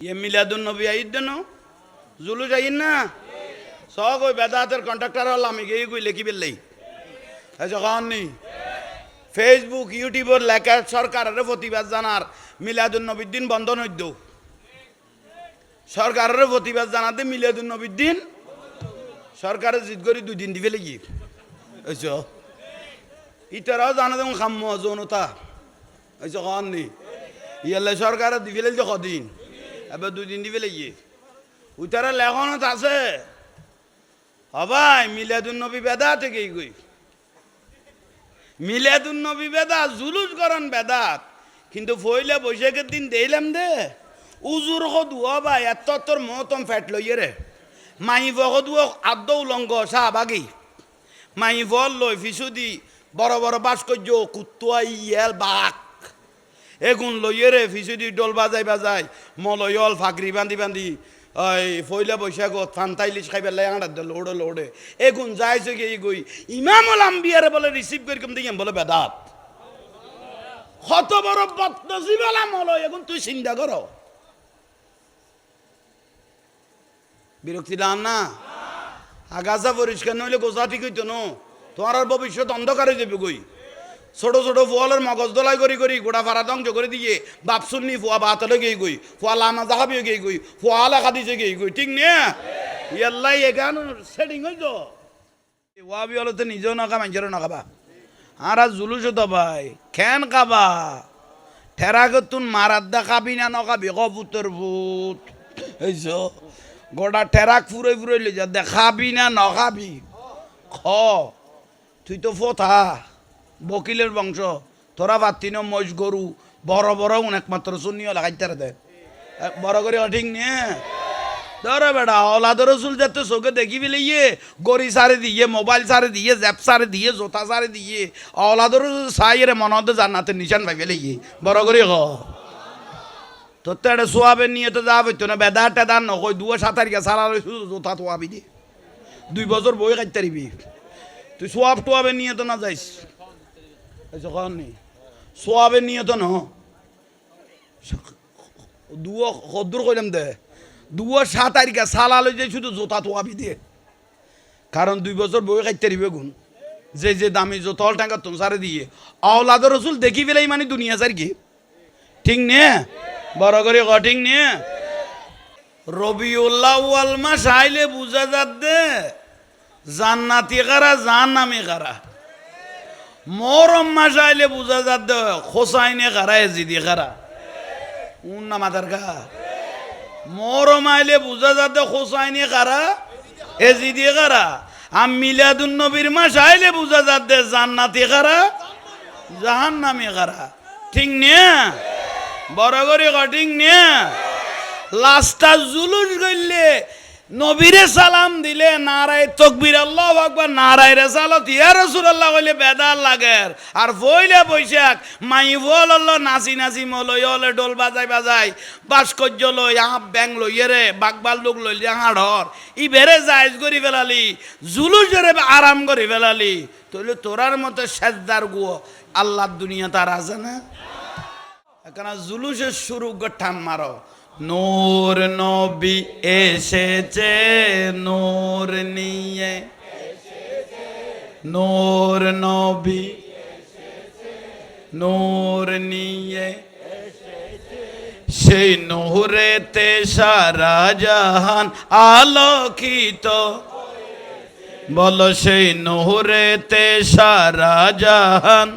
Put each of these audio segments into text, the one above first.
ये मिलादुन नबी आई देनो जुलू जाइन ना सौ कोई बेदातर कॉन्ट्रैक्टर वाला আমি গিয়ে কই লেখি বেললাই যখন নি ফেসবুক ইউটিউবের লেখা সরকারের প্রতিবাদ জানার মিলাদুন নবীর দিন বন্ধ নই দাও সরকারের প্রতিবাদ জানাতে মিলাদুন নবীর দিন সরকারের জিদ করি দুই দিন দিবে লাগি বুঝছো ইতারাও জানা দেন খাম্ম জনতা বুঝছো কোন নি ইয়ালে সরকারের দিবে লাগি কদিন এবার দুই দিন দিবে লাগি উতারা লেখনত আছে হবাই মিলাদুন নবী বেদাত থেকে কই মিলাদুন নবী বেদাত জুলুস করেন বেদাত কিন্তু ফইলে বৈশাখের দিন দেইলাম দে উজুর কদুয়া ভাই এত তোর মতম ফ্যাট লইয়ে রে মাই ভগদুয়া আদ্য উলঙ্গ শাহবাগি মাই ভল লই ফিসুদি বড় বড় ভাস্কর্য কুত্তুয়া ইয়েল বাক এগুন লইয়ে রে ফিসুদি ডোল বাজাই বাজাই মলয়ল ফাকরি বান্ধি বান্ধি ওই ফইলা বৈশাখত ফান্তাইলিশ খাইবার লাই আঁড়ার দে লোড়ে লোড়ে এগুন যাইছে গিয়ে গই ইমামুল আম্বিয়ারে বলে রিসিভ করি কম দিকে বলে বেদাত কত বড় বদনসিব আলাম হলো এখন তুই চিন্তা করো বিরক্তি দাম না আগাছা পরিষ্কার নইলে গোসা ঠিক হইতো ন তোমার আর ভবিষ্যৎ অন্ধকারে যাবে গই ছোট ছোট ফুয়ালের মগজ দলাই করি করি গোটা ফারা ধ্বংস করে দিয়ে বাপ শুননি ফুয়া বাতলে গিয়ে গই ফুয়া লামা জাহাবিও গিয়ে গই ফুয়া লেখা দিছে গিয়ে গই ঠিক নে ইয়াল্লাই এখান সেটিং হইতো ওয়াবি হলো তো নিজেও না খাবা মানুষেরও না খাবা আর জুলুস তো ভাই খেন খাবা ঠেরাগত তুন মারাদ্দা খাবি না নখাবি কবুতর ভূত এইস গোটা ঠেরাক ফুরই ফুরই লে যা দেখাবি না নখাবি খ তুই তো ফোথা বকিলের বংশ তোরা বাতিন মজ গরু বড় বড় একমাত্র শুনিও লাগাইতে দে বড় করে ঠিক নিয়ে ধরো বেটা ওলাদ রসুল যাতে চোখে দেখি পেলে ইয়ে গড়ি সারে দিয়ে মোবাইল সারে দিয়ে জ্যাপ সারে দিয়ে জোতা সারে দিয়ে ওলাদ রসুল সাইরে মনতে জান্নাতের নিশান পাই পেলে ইয়ে বড় করে খ তোর তো একটা সোয়াবের নিয়ে তো যাওয়া হইতো না বেদা টেদার নকই 2-7 তারিখে সারা শুধু জোতা তোয়াবি দিয়ে 2 বছর বই কাটতে পারিবি তুই সোয়াব টোয়াবের নিয়ে তো না যাইস কখন নেই সোয়াবের নিয়ে তো ন কদ্দুর কইলাম দে 2-7 তারিখে সালা লই যাই শুধু জোতা তোয়াবি দিয়ে কারণ 2 বছর বই কাটতে পারিবে গুণ যে যে দামি জোতল টাকা তুমি সারে দিয়ে আওলাদ রসুল দেখি ফেলাই মানে দুনিয়া সার কি ঠিক নে বড় করে ঠিক নে রবিউল্লাহ ওয়াল মাস আইলে বুঝা যাচ্ছে জান্নাতি কারা জাহান্নামী কারা মরম মাস আইলে বুঝা যাচ্ছে হোসাইনে কারা এজিদি কারা উন্না মাতার গা মরম আইলে বুঝা যাচ্ছে হোসাইনে কারা এজিদি কারা আর মিলাদুন নবীর মাস আইলে বুঝা যাচ্ছে জান্নাতি কারা জাহান্নামী কারা ঠিক নে বড় করে ঠিক নে লাস্টটা জুলুস করলে নবীরে সালাম দিলে নারায় তকবীর আল্লাহু আকবার নারায় রিসালাত ইয়া রাসূলুল্লাহ কইলে বেদার লাগে আর ফইলে বৈশাখ মাই বল আল্লাহ নাচি নাচি মলয়লে ডোল বাজাই বাজাই ভাস্কর্য লই আপ ব্যাং লইয়ে রে বাগবাল লোক লইলে হাড়র ই বেরে জায়েজ করি ফেলালি জুলুসেরে আরাম করি ফেলালি তাহলে তোরার মতো সেজদার গো আল্লাহর দুনিয়া তার আছে না এখানে জুলুসের শুরু টান মারো নূর নবী এসেছে নূর নিয়ে নূর নবী নূর নিয়ে সেই নূরেতে সারা জাহান আলোকিত বলো সেই নূরেতে সারা জাহান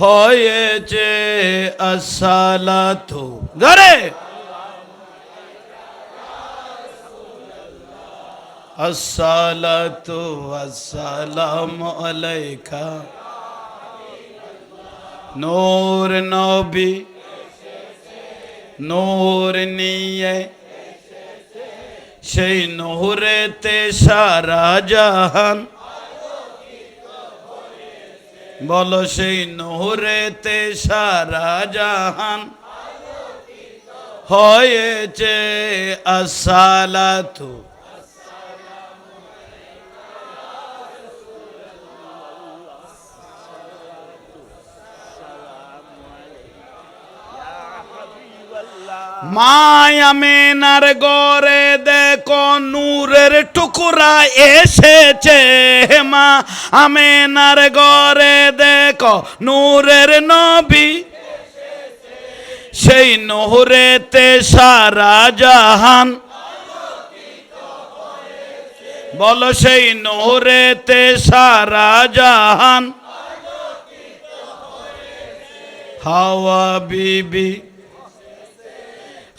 হয়েছে আসসালাতু ধরে আসসালাতু আসসালামু আলাইকা নূর নবী নূর নিয়ে সেই নূরেতে সারা জাহান বলো সেই নূরেতে সারা জাহান হয়েছে আসসালাতু মায়া মেনার গরে দেখো নূরের টুকরা এসেছে মা আমেনার গরে দেখো নূরের নবী সেই নহরেতে সারা জাহান বলো সেই নহরেতে সারা জাহান হাওয়া বিবি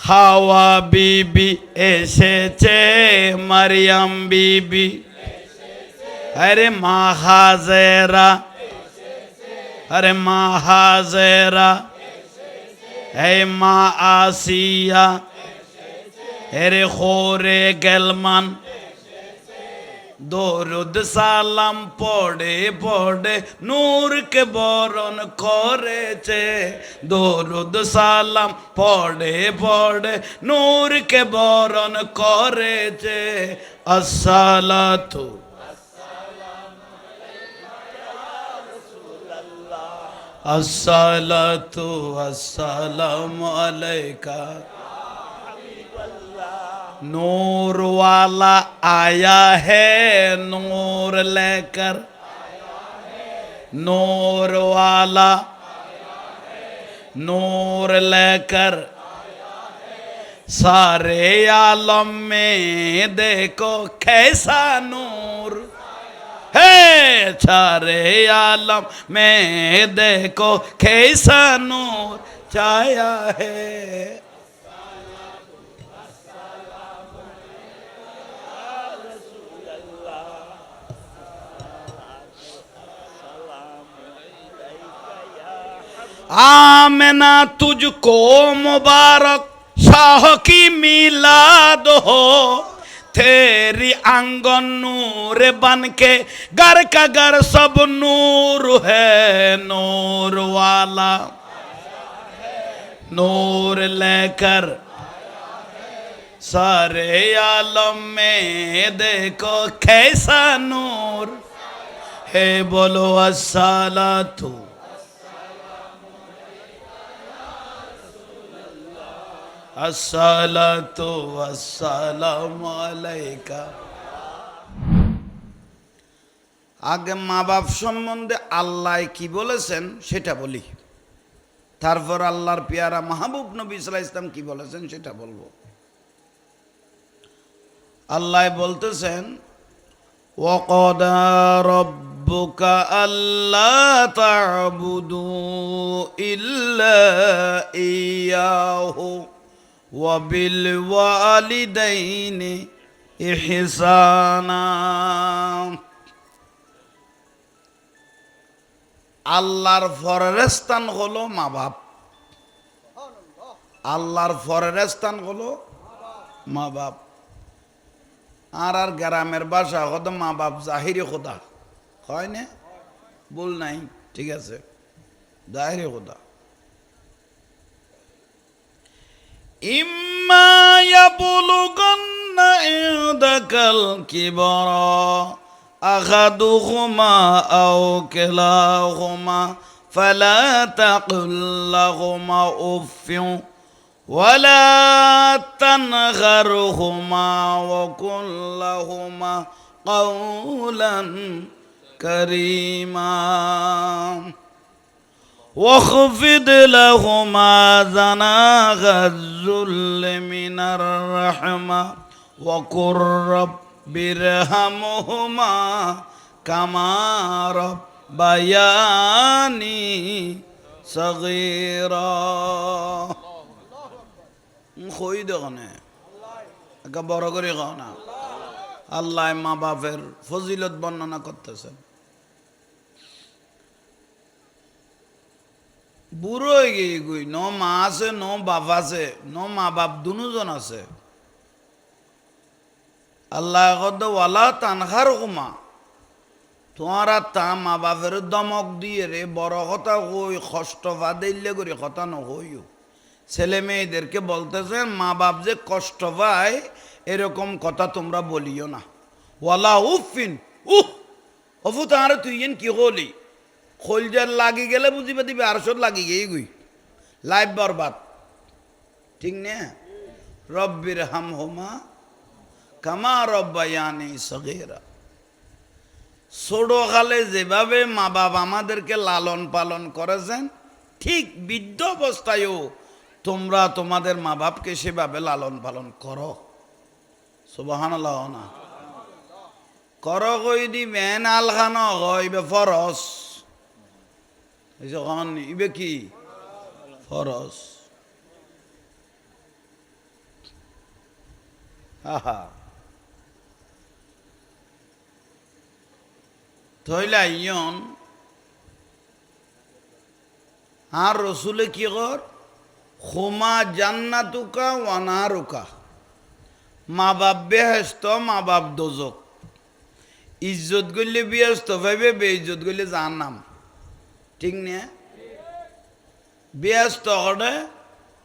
হাওয়া বিবি এসেছে মারিয়াম বিবি আরে মা হাজেরা আরে মা হাজেরা হে মা আসিয়া এরে খোরে গেলমান দরুদ সালাম পড়ে পড়ে নূরকে বরণ করেছে দরুদ সালাম পড়ে পড়ে নূরকে বরণ করেছে আসসালাতু আসসালাতু আসসালামু আলাইকা नूर वाला आया है नूर लेकर नूर वाला नूर लेकर सारे आलम में देखो कैसा नूर है सारे आलम में देखो कैसा नूर छाया है आमना तुझको मुबारक शाह की मिलाद हो तेरी आंगन नूर बन के घर का घर सब नूर है नूर वाला नूर लेकर सारे आलम में देखो कैसा नूर है बोलो अस्सलातु আসসালাতু আসসালামু আলাইকা আগে মা বাপ সম্বন্ধে আল্লাহ কি বলেছেন সেটা বলি তারপর আল্লাহর পেয়ারা মাহবুব নবী সাল্লাল্লাহু আলাইহি ওয়াসাল্লাম কি বলেছেন সেটা বলবো আল্লাহ বলতেছেন ওয়াকাদা রাব্বুকা আল্লা তা'বুদু ইল্লা ইয়াহু وبالوالدين إحسانا আল্লাহর ফরস্থান হলো মা বাপ আল্লাহর ফরস্থান হলো মা বাপ আর গ্রামের ভাষা হতো মা বাপ জাহিরি খোদা হয় না বল নাই ঠিক আছে জাহিরি খোদা إما يبلغن عندك الكبر أحدهما أو كلاهما فلا تقل لهما أف ولا تنهرهما وقل لهما قولا كريما واخفض لهما جناح الذل من الرحمة وقل رب ارحمهما كما ربياني صغيرا খই দেখনে একা বড় করে খাও না আল্লাহ মা বাপের ফজিলত বর্ণনা করতেছেন বুড়ো হয়ে গিয়ে গুই ন মা আছে ন বাপ আছে ন মা বাপ দুজন আছে আল্লাহ কদ ওয়ালা তানহার হুমা তোমারা তা মা বাপের দমক দিয়ে রে বড় কথা কই কষ্ট পাইলে করে কথা নহইও ছেলে মেয়েদেরকে বলতেছেন মা বাপ যে কষ্ট পায় এরকম কথা তোমরা বলিও না ওয়ালা উফিন অফু তাহারে তুই কি হলি খোলজার লাগি গেলে বুঝিবে দিবে আরশত লাগি গিয়ে গুই লাইফ বরবাদ ঠিক না রব্বির হামহুমা কামা রব্বায়ানি সগীরা। ছোটকালে যেভাবে মা বাবা আমাদেরকে লালন পালন করেছেন, ঠিক বৃদ্ধ অবস্থায়ও তোমরা তোমাদের মা বাপকে সেভাবে লালন পালন করো। সুবহানাল্লাহ না করো কই দিবেন আলখান ইবে ফরস, ইবে কি ফরস। আহা থইলা ইয়ন আর রসুলে কি কর খুমা জান্নাতুকা ওয়ানারুকা, মা বাপ বেহেস্ত মা বাপ দোজক। ইজ্জত করলে বেহেস্ত ভাইবে, বেইজ্জত করলে জাহান্নাম। ঠিক না? বেহেস্ত করে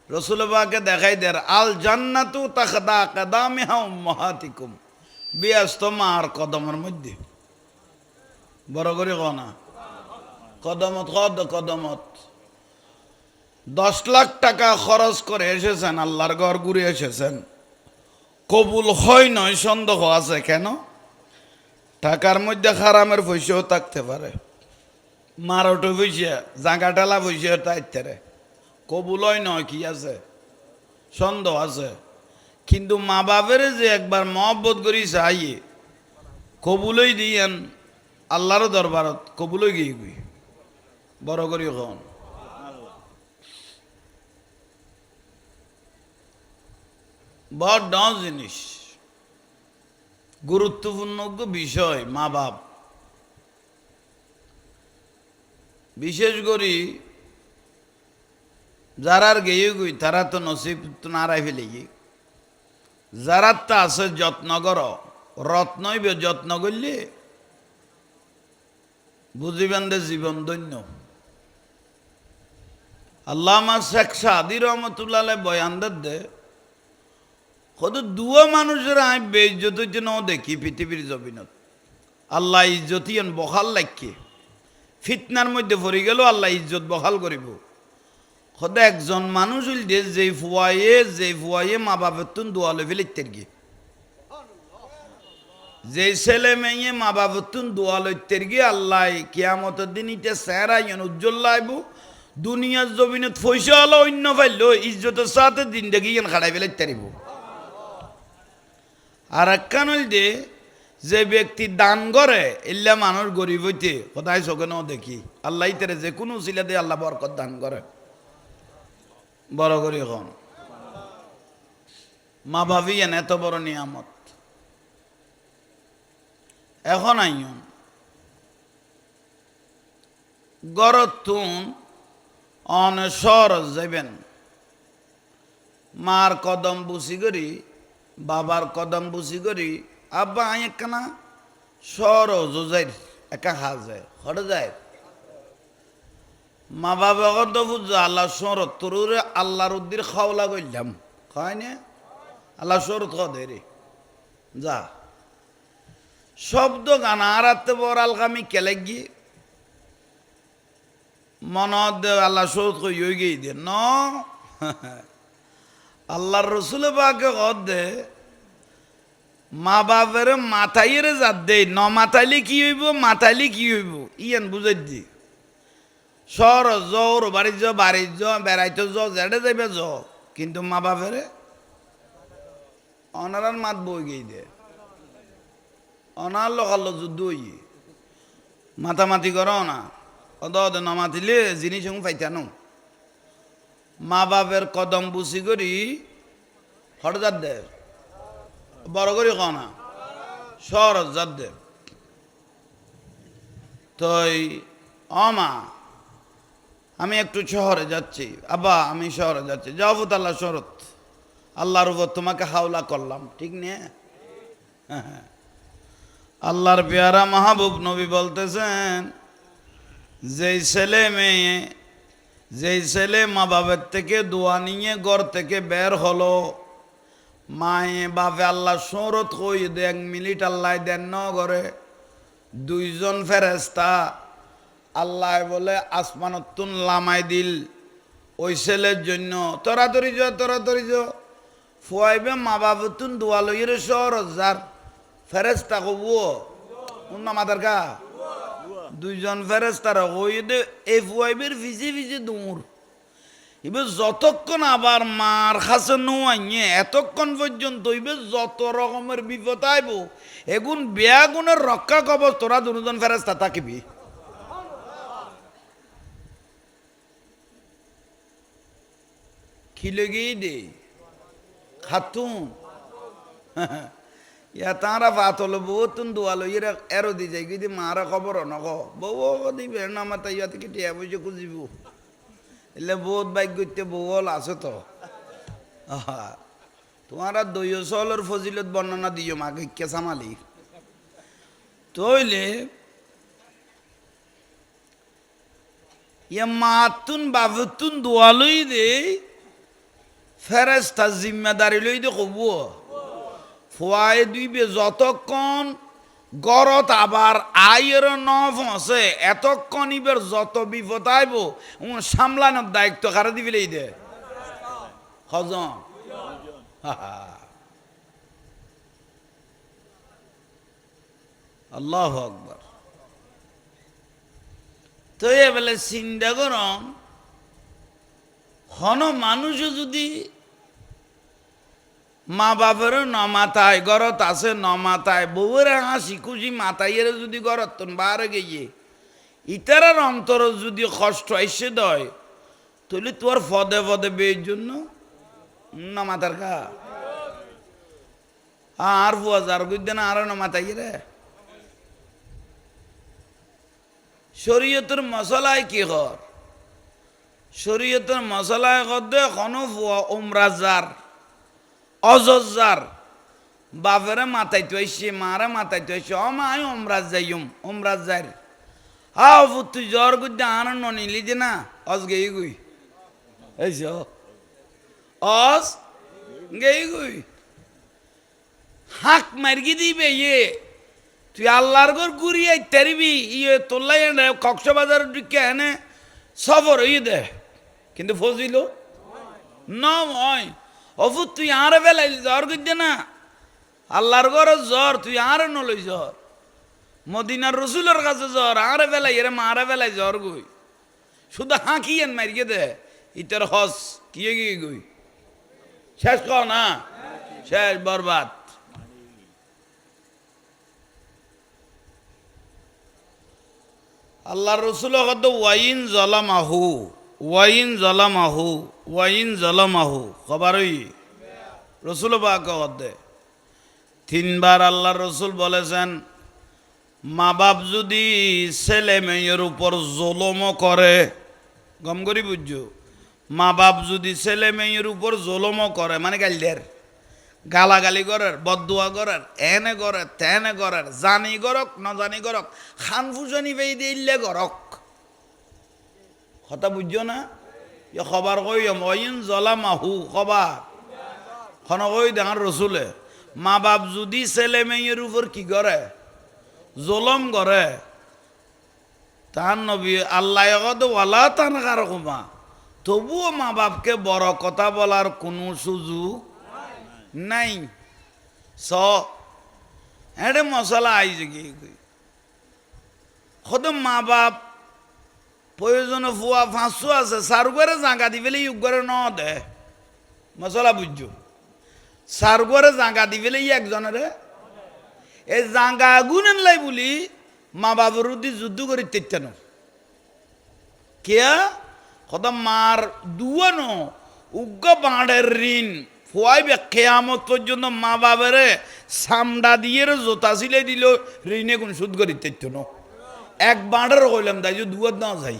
রসুল বাকে দেখাই দের আল জান্নাতু তাখদা কাদামিহা উম্মাহাতিকুম, বেহেস্ত মার কদমের মধ্যে। বড় করে কনা কদমত কদমত 10 লাখ টাকা খরচ করে এসেছেন, আল্লাহর ঘর ঘুরে এসেছেন, কবুল হয় নয় সন্দেহ আছে। কেন? টাকার মধ্যে হারামের পয়সাও থাকতে পারে, মারোটো পয়সা জাগাটালা পয়সা তাইতে কবুল হয় নয়, কি আছে সন্দেহ আছে। কিন্তু মা বাপের যে একবার মহব্বত করি চাইয়ে কবুলই দিয়েন আল্লাহর দরবারত, কবুলই গিয়ে গই বড় করি কন। বড় জিনিস, গুরুত্বপূর্ণ বিষয় মা বাপ। বিশেষ করি যারার গেয়ে গই তারা তো নসিব নারাই ফেলে গিয়ে, যারা তা আছে যত্ন কর, রত্নইবে যত্ন করলে বুঝিবেন দে জীবন ধন্য। আল্লামা শেখ সাদি রহমতুল্লাহ বয়ান দে কত দুয়া মানুষের আমি বেইজ্জত হইতে ন দেখি পৃথিবীর জমিনত। আল্লাহ ইজ্জত ইয়ান বহাল লাগছে, ফিতনার মধ্যে পড়ে গেল আল্লাহ ইজ্জত বহাল করিব। সদা একজন মানুষ হইল যে ফুয়াইয়ে মা বাপের তুন দোয়ালে ফেলিতের গিয়ে, যে ছেলে মেয়ে মা বাপের তুন দোয়ালইতের গিয়ে আল্লাহ কিয়ামতের দিন ইতে চেহারা ইয়ান উজ্জ্বল লাইব। দুনিয়ার জমিনত পয়সা হলো অন্য পাইল, ইজ্জতের সাথে জিন্দেগি ইয়ান খাড়াই ফেলাইতে পারিব। আর একখান হইল যে ব্যক্তি দান করে এল্লা মানুষ গরিব হইতে কোথায় চোখে ন দেখি, আল্লাহ ইতারে যে কোনো ছিলা দিয়ে আল্লাহ বরকত দান করে। বড় করি এখন মা ভাবি এন এত বড় নিয়ামত। এখন আইন গরতুন অনসর যাবেন, মার কদম বুসি করি বাবার কদম বুসি করি আব্বা আই একখানা সর যোজাই একা হাজায় হরে যায়। মা বাবা কত বুঝা আল্লাহ সরত তোর আল্লাহর উদ্দির খাওলা করলাম হয় না, আল্লাহ সরত খে রে যা শব্দ গানা আর বড় আলগামি কেলে গিয়ে মনত আল্লাহ সরত কই গিয়ে দে ন আল্লাহর রসুল বাকে দে মা বাপের মাথাইয়ের যাত দে ন মাথাইলে কি হইব, মাথাইলে কি হইব ইয়ান বুঝাই দি। সর জোর বাড়ি বেড়াইতে জেডে যাইবে কিন্তু মা বাপের অনারার মাত বই গিয়ে দে, অনার লোকাল যুদ্ধ হই মাথামাতি কর না অদে ন মাতিলে জিনিস পাইতানো। মা বাপের কদম বুসি করি হঠাৎ দে বড় করি কনা সরজ যাত দে তই অমা আমি একটু শহরে যাচ্ছি, আব্বা আমি শহরে যাচ্ছি, যাও আল্লাহ শরত আল্লাহর উপর তোমাকে হাওলা করলাম। ঠিক নিয়ে আল্লাহর পেয়ারা মাহবুব নবী বলতেছেন যেই ছেলে মা বাবার থেকে দোয়া নিয়ে ঘর থেকে বের হলো, মায়ে বাপে আল্লাহ শরত কই দে 1 মিনিট আল্লাহ দেন ন করে 2 জন ফেরেস্তা আল্লাহ বলে আসমানতুন লামাই দিল ওই ছেলের জন্য তরাতরি যা ফুয়াইবে মা বাবতুন দোয়ালইয়ের শহর যার ফেরেস্তা কবু উন্না মাদার কা দুইজন ফেরেস্তারা হইদে এই ফুয়াইবের ভিজে ভিজে দৌড় এবার যতক্ষণ আবার মার খাসে নোয়াইয়ে এতক্ষণ পর্যন্ত হইবে যত রকমের বিপদ আইব এগুন বেয়াগুনের রক্ষা কবচ তোরা দুজন ফেরেস্তা থাকিবি খিলে গিয়ে দে খাতুন ইয়া তাঁরা ভাত হলো বউ তুন দোয়ালো ইরা এরো দি যাই যদি মারা খবর নক বউ দিবে না মাতা ইয়া থেকে টিয়া বসে খুঁজিব এলে বহুত বাইক করতে বউ হল আছে তো তোমারা দইয় চলের ফজিলত বর্ণনা দিও মাকে কেসামালি তইলে ইয়া মাতুন বাবুতুন দোয়ালোই দে ফেরেস্তা জিম্মেদারি লই দে কব ফুয়াই দুইবে যতক্ষণ গরত আবার আয়ের ন ফসে এতক্ষণ ইবের যত বিপদ আইব সামলানোর দায়িত্ব কারা দিবিলেই দে হজম আল্লাহ আকবার তো এবেলে চিন্তা করম হন মানুষও যদি মা বাপের নমাতায় গরত আছে নমাতায় বউয়ের হাসি খুশি মাতাইয়ের যদি গরত তন বারে গিয়ে ইতারার অন্তর যদি কষ্ট এসে দেয় তাহলে তোর ফদে ফদে বেয়ের জন্য না মাতার কা আর ফুয়া যার গুদ্দে না আরো নমাতাই রে শরীয়তের মশলায় কি কর শরীয়তের মশলায় কদে কোনো ফুয়া উমরাজার অজজার বাপেরে মাথাইতে হইছে মারে মাথাইতে হইছে মা আমি অমরাজ যাইম অমরাজ যাই তুই জ্বর গুদ্দে আন নিলি যে না অজ গেই গুই এইছ অজ গেই গুই হাঁক মার্গি দিবে ইয়ে তুই আল্লাহর ঘর ঘুরিয়ে তেরবি ইয়ে তোল্লাই কক্সবাজার ঢুকে এনে সফর ইয়ে দে কিন্তু ফজিল নয় অফুত তুই আরে বেলাই জ্বর করছে না আল্লাহর ঘর জ্বর তুই আরে নলই জ্বর মদিনার রসুলের কাছে জ্বর আরে বেলাই এরে মারে বেলাই জ্বর গই শুধু হাঁকিয়েন মারিয়ে দে ইটার হস কিয়ে গিয়ে গই শেষ কর না শেষ বরবাদ আল্লাহর রসুল কত ওয়াইন জলামাহু ওয়াইন জলামাহু ওয়াইন জলামাহু খবরই রসুল বাক দে তিনবার আল্লাহর রসুল বলেছেন মা বাপ যদি ছেলে মেয়ের উপর জুলুম করে গম করি বুঝছো মা বাপ যদি ছেলে মেয়ের উপর জুলুম করে মানে গাইলের গালাগালি করার বদুয়া করার এনে করে তেনে করার জানি করক না জানি করক খান ফুজনি পেয়ে দিলে করক কথা বুঝছো না খবর কই মইন জলা মাহু খবর খন কই দেখার রসুলে মা বাপ যদি ছেলে মেয়ের উপর কি করে জলম করে তার নবী আল্লাহ ওয়ালা তান কারকমা তবুও মা বাপকে বড় কথা বলার কোনো সুযোগ নাই স এটা মশলা আইছে কি কত মা বাপ প্রয়োজনে ফুয়া ফাঁসু আছে সার করে জাগা দি ফেলে ইউগ করে ন দে মশলা বুঝছো সার করে জাগা দি ফেলে একজনের এই জাগা গুনেন লাই বলি মা বাবার উদ্দি যুদ্ধ করি তেতেন কে কত মার দুয়ানো উগ্র বাঁড়ের ঋণ ফুয়াইবে কেয়ামত পর্যন্ত মা বাবারে সামডা দিয়ে জোতা সিলে দিল ঋণে কোন সুদ করি তেতেন এক বাঁড়ের কইলাম তাই যে দুয়ার না যাই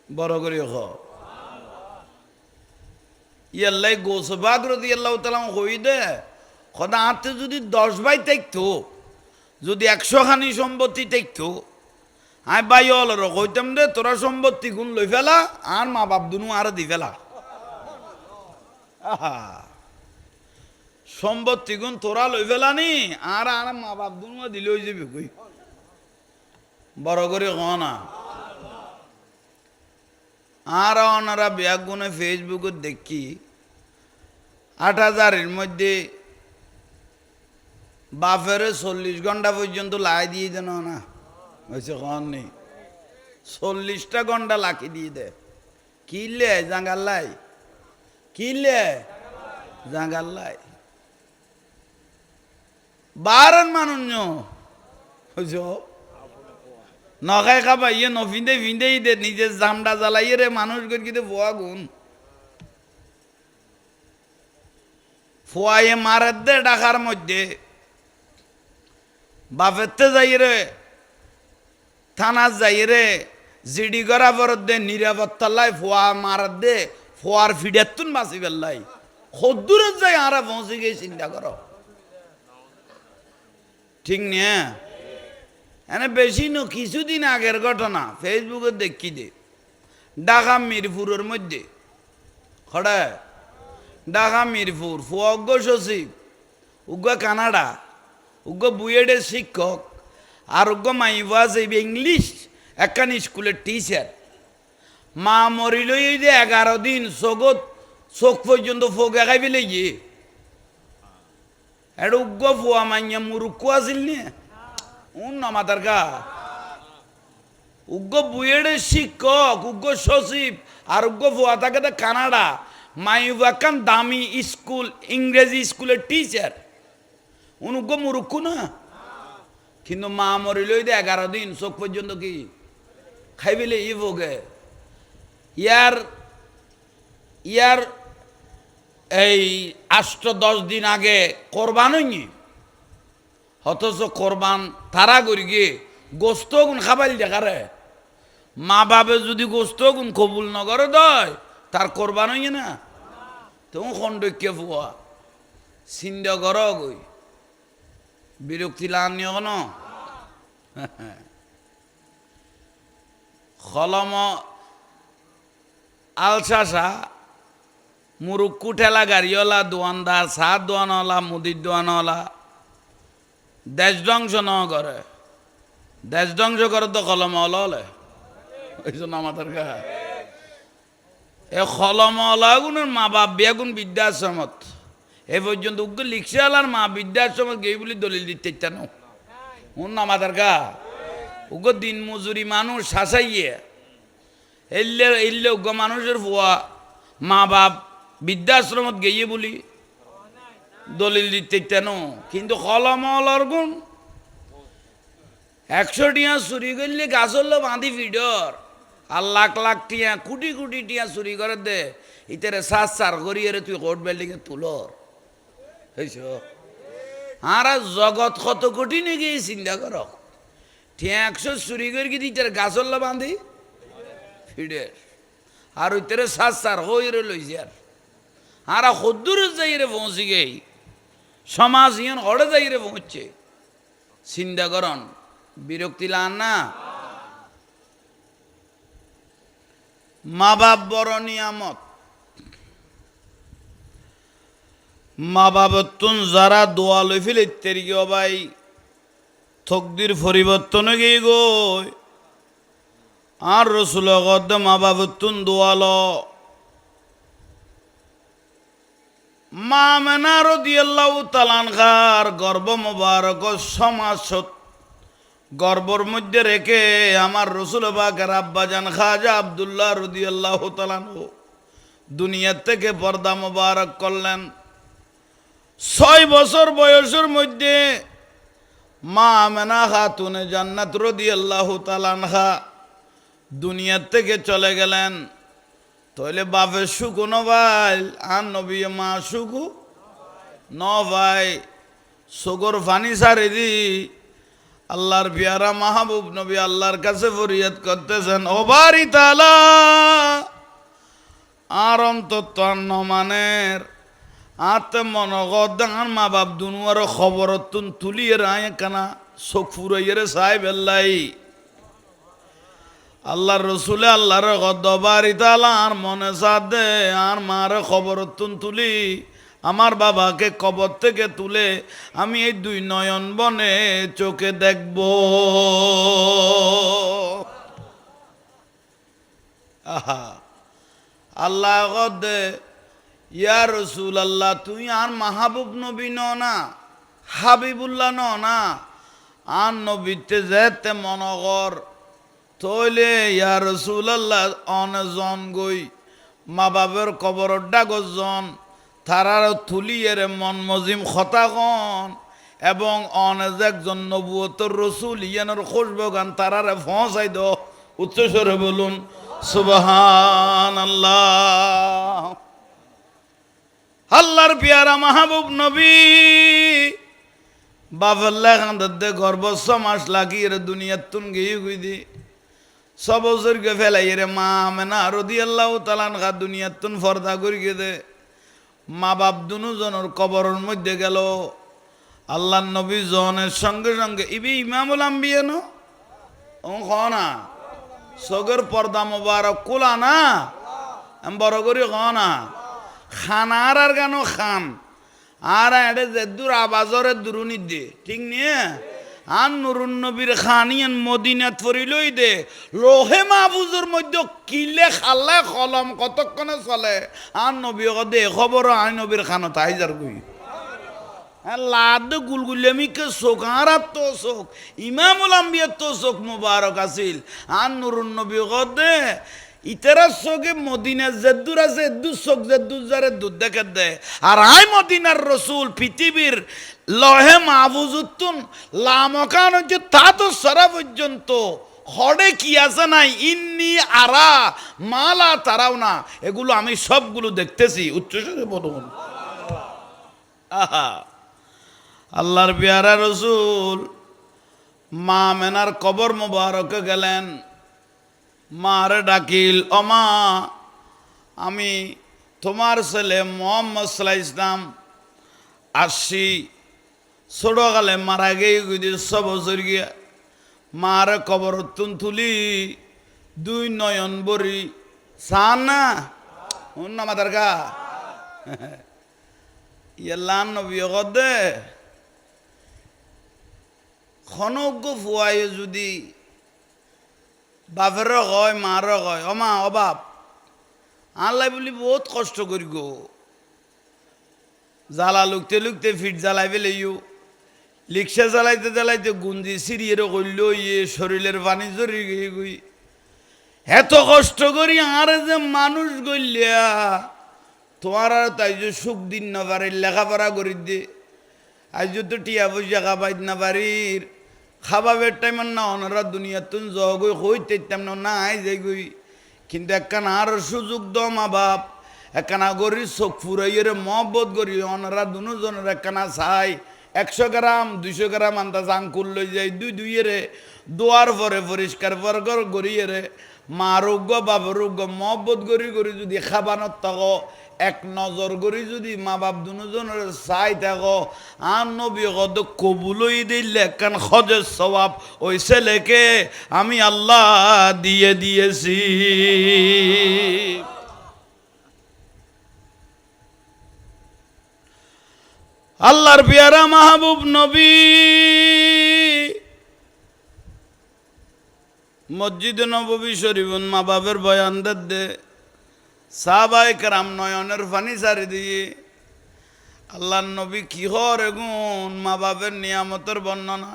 বড় করে ইয়াল্লাই গোসবাগ রদি আল্লাহ তালাম হই দে খদা হাতে যদি 10 ভাই থাকতো যদি 100 খানি সম্পত্তি থাকতো আই বাই অলর কইতাম দে তোরা সম্পত্তি গুণ লই ফেলা আর মা বাপ দুনু আর দি ফেলা সম্পত্তি গুণ তোরা লই ফেলানি আর আর মা বাপ দুনু দিলে হয়ে যাবে কই বড় করে না আর ওনারা ব্যাগ গুনে ফেসবুকে দেখি 8,000-এর মধ্যে বাপের 40 ঘন্টা পর্যন্ত লাই দিয়ে দেন না হয়েছে কন নেই 40টা ঘন্টা লাখি দিয়ে দে কিনলে জাঙ্গাল্লাই কিনলে জাঙ্গাল্লাই বারণ মানুষ বুঝছো নখাই খাবা ইয়ে নফিন্দে ফিন্দে দে নিজের জামডা জ্বালাইয়ে রে মানুষ কিন্তু ভুয়া গুণ ফুয়াইয়ে মারের দে ঢাকার মধ্যে বাপেরতে যাই রে থানার যাই রে জিডি করা বরত দে নিরাপত্তাল্লাই ফুয়া মারার দে ফুয়ার ফিডাতুন বাঁচি পেল্লাই খদ্দুরের যাই আরা পৌঁছে গিয়ে চিন্তা করো ঠিক নিয়ে এনে বেশি ন কিছুদিন আগের ঘটনা ফেসবুকে দেখি দে ঢাকা মিরপুরের মধ্যে খড়ে ঢাকা মিরপুর ফুয়জ্ঞ সচিব উগ্র কানাডা উগ্র বুয়েডের শিক্ষক আর উগ্র মাইবা আছে ইংলিশ একখান স্কুলের টিচার মা মরিল যে 11 দিন চোখ পর্যন্ত ফোকে খাই পেলে গিয়ে এটা উগ্র ফুয়া মাইয়া মুরুক্কু আছিল নি মাতার গা উগ্র বুয়েডের শিক্ষক উগ্র সচিব আর উগ্র ফুয়া থাকে কানাডা মাইবাকান দামি স্কুল ইংরেজি স্কুলের টিচার উগ্র মুরুক্কু না কিন্তু মা মরিল 11 দিন চোখ পর্যন্ত কি খাইবেলে ই ভোগে ইয়ার এই 8-10 দিন আগে কোরবান হয়নি অথচ কোরবান তারা করি গিয়ে গোস্ত গুণ খাবাইল দেখারে মা বাপে যদি গোস্ত গুণ কবুল নগরে দয় তার কোরবান হইয়ে না তুমি খন্ডকে ফুয়া চিন্তা কর গই বিরক্তি লানিও কেন খলম আলসাসা মুরুক্কু ঠেলা গাড়িওয়ালা দোয়ানদার সার দোয়ানওয়ালা মুদির দোয়ানওয়ালা দেশ ধ্বংস ন করে দেশ ধ্বংস করে তো কলম হলে ওই জন্য আমাদের এ কলম হলাগুনের মা বাপ বিয়াগুন বৃদ্ধাশ্রমত এ পর্যন্ত উগ্র লিখছে আলার মা বৃদ্ধাশ্রমত গেই বলে দলিল দিতে ইচ্ছানো আমাদের উগ্র দিন মজুরি মানুষ শাসাইয়ে এলে উগ্র মানুষের ফুয়া মা বাপ বৃদ্ধাশ্রমত গিয়ে বলি দলিল দিতে ইচ্ছানো কিন্তু কলম হলার গুণ 100 টিয়া চুরি করলে গাছল বাঁধি ফিডর আর লাখ লাখ টিয়া কোটি কোটি টিয়া চুরি করে দে ইতারে সার করিয়ে তুই কোর্ট বিল্ডিংয়ে তুলর হয়েছ আর জগৎ কত কোটি নাকি চিন্তা কর টিয়া 100 চুরি করে কি ইতারে গাছল বাঁধি ফিডের আর ওইতারে সার হইরে লইছে আর সদ্দুর যাইরে পৌঁছি গেই সমাজ ইয়ন হড়ে যাইরে পৌঁছছে চিন্তা করন বিরক্তি লান না মা বাপ বড় নিয়ামত মা বাবতুন যারা দোয়া লই ফেলে তেরিও ভাই তকদির পরিবর্তন গিয়ে গই আর রসুল গদ মা বাবতুন দোয়াল মা মেনা রাদিয়াল্লাহু তাআলা আনহার গর্ভ মোবারক সমাজত গর্বর মধ্যে রেখে আমার রসুল পাকের আব্বাজান খাজা আব্দুল্লাহ রাদিয়াল্লাহু তাআলা দুনিয়ার থেকে পর্দা মোবারক করলেন 6 বছর বয়সের মধ্যে মা আমেনা খাতুনে জান্নাত রাদিয়াল্লাহু তাআলা আনহা দুনিয়ার থেকে চলে গেলেন তাহলে বাপের সুখ ন ভাই আর নবী মা সুখ ন ভাই সগর ফানি সারি দি আল্লাহর পিয়ারা মাহবুব নবী আল্লাহর কাছে ফরিয়াদ করতেছেন ও বারি তাআলা আর অন্তত নমানের আতে মনগদান মা বাপ দুনুয়ার খবর তুন তুলিয়ে রায় কানা চোখ ফুরাইয়ে সাহেব আল্লাহ আল্লাহর রসুলে আল্লাহর গদ্দবারি তাআলা আর মনে সাদে আর মার খবর তুন তুলি আমার বাবাকে কবর থেকে তুলে আমি এই 2 নয়ন বনে চোখে দেখব আহা আল্লাহ গদে ইয়া রসুল আল্লাহ, তুই আর মাহবুব নবী ন না, হাবিবুল্লাহ ন না, আর নবীতে যেতে মনগর তৈলে ইয়া রসুল আল্লাহ অনজন গই মা বাবের কবর ডাগজন তারার তুলিয়ের মন মজিম খতাগন এবং অনেজ একজন নবুয়তর রসুল ইয়ানোর খুশবগান তারারে ফসাই দ। উচ্চস্বরে বলুন সুবহানাল্লাহ। আল্লাহর পিয়ারা মাহবুব নবী বাফল্লা খান্দে গর্ব সমাস লাগিয়ে দুনিয়ার তুন গিয়ে গুই দি সবজর্গে ফেলাই রে মা আমেনা রাদিয়াল্লাহু তাআলা আনহা দুনিয়ার তুন ফর্দা করি গে দে মা বাপ দুজনের কবরের মধ্যে গেল। আল্লাহর নবী জনের সঙ্গে সঙ্গে ইবি ইমামুল আম্বিয়া ন ও খনা সগর পর্দা মোবারক কুলা না বড় করি খনা খানার আর কেন খান আর এডে যে দূর আবাজরে দুরুনি দে ঠিক নিয়ে আর নুরুন নবীর খানিয়ান মদিনাত ফরিলই দে লোহে মাহফুজের মধ্যে কিলে খালে কলম কতক্ষণে চলে আর নবী দে খবর আই নবীর খানো তাই যার গুই লাদ গুলগুলেমিকে চোখ আর তো চোখ ইমামুল আম্বিয়ার তো চোখ মুবারক আছিল আর নুরুন নবী দে ইতারা চোখে মদিনার জেদ্দুর আছে এদ্দুর চোখ জেদ্দুর যারে দুধ দেখে দে আর আই মদিনার রসুল পৃথিবীর লহে মাহফুজুত্তুন লামকান হচ্ছে তা তো সারা পর্যন্ত হরে কি আছে নাই ইন্নি আরা মালা তারাও না এগুলো আমি সবগুলো দেখতেছি। উচ্চস্বরে বলুন আহা। আল্লাহর পেয়ারা রসুল মা মেনার কবর মোবারকে গেলেন। মারে ডাকিল অমা আমি তোমার ছেলে মোহাম্মদ সাল্লাল্লাহু আলাইহি ইসলাম আসছি ছোটকালে মারা গিয়ে 6 বছর গিয়া মারে কবর তুলি 2 নয়ন বরি সান না অন্য মাদার গা ইয়াল্লাহ নবী গদে খনজ্ঞ ফুয়াই যদি বাপের হয় মার হয় অমা অবাব আল্লাহ বলি বহুত কষ্ট করি গো জ্বালা লুকতে লুকতে ফিট জ্বালাই ফেলেইও রিক্সা জ্বালাইতে জ্বালাইতে গুঞ্জি সিরিয়ে করল ইয়ে শরীরের পানি জড়ি গিয়ে গই এত কষ্ট করি আর যে মানুষ গইলিয়া তোমার আর তাই যে সুখ দিন না পারি লেখাপড়া করি দে আজ তো টিয়া পয়সা খাবাইত না পারির খাবাবের টাইম না ওনারা দুনিয়ার তুন জগই হইতে না আই যাই গই কিন্তু একখান আর সুযোগ দ মা বাপ একখানা গরি চোখ ফুরাইয়ের মহব্বত করি ওনারা দুজনের একখানা চাই 100 গ্রাম 200 গ্রাম আন্দাজ আঙ্কুল লই যাই দুইয়েরে দোয়ার পরে পরিষ্কার পরগর গড়িয়ে মা রোগ্য বাপ রোগ্য মহব্বত করি করি যদি খাবানত থাকো এক নজর করি যদি মা বাপ দুজনের চাই থাকো আর নবী কত কবুলই দিলে একখান খজের সওয়াব ওই ছেলেকে আমি আল্লাহ দিয়ে দিয়েছি। আল্লাহর পেয়ারা মাহবুব নবী মসজিদ নববী শরীফ মা বাপের বয়ান দে সাহাবায়ে কেরাম নয়নের পানি সারি দিয়ে আল্লাহর নবী কি হর এগুন মা বাপের নিয়ামতের বর্ণনা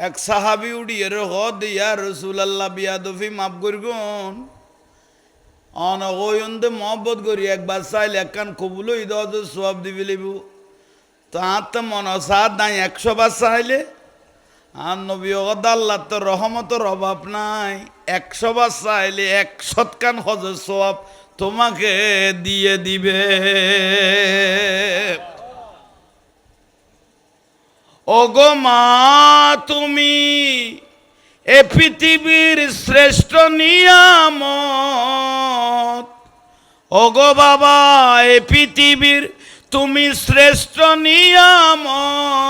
এক সাহাবি উড়িয়ে হ দিয়া রাসূলুল্লাহ বিয়াদফি মাফ করগুন অনগয়ন্দে মহব্বত করি একবার চাইলে একখান কবুলই দাও যে সওয়াব দিবি লিবু তাহার তো মনসাদ নাই 100 বার চাইলে আর নবী আল্লাহ তো রহমতের অভাব নাই 100 বার চাইলে 100 খান হজের সওয়াব তোমাকে দিয়ে দিবে। ওগো মা তুমি এ পৃথিবীর শ্রেষ্ঠ নিয়ামত ওগো বাবা এ পৃথিবীর তুমি শ্রেষ্ঠ নিয়ামত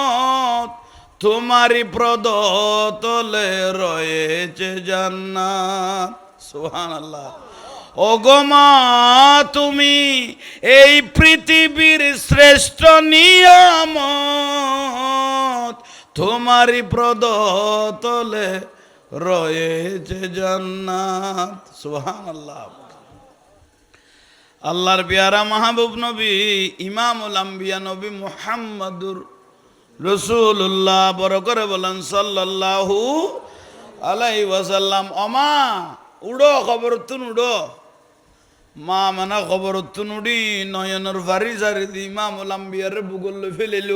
তোমারই পদতলে রয়েছে জান্নাত। সুবহানাল্লাহ। ওগো মা তুমি এই পৃথিবীর শ্রেষ্ঠ নিয়ামত তোমারই পদতলে রয়েছে জান্নাত। সুবহানাল্লাহ। আল্লাহর পেয়ারা মাহবুব নবী ইমামুল আম্বিয়া নবী মুহাম্মাদুর রসুল্লাহ বড় করে বলেন সাল্লাল্লাহু আলাইহি ওয়াসাল্লাম। অমা উড়ো খবর তুন উড়ো মা মানা খবর তুন উড়ি নয়নের ফারি সারি দি ইমামুল আম্বিয়ার বুগল ফেলিল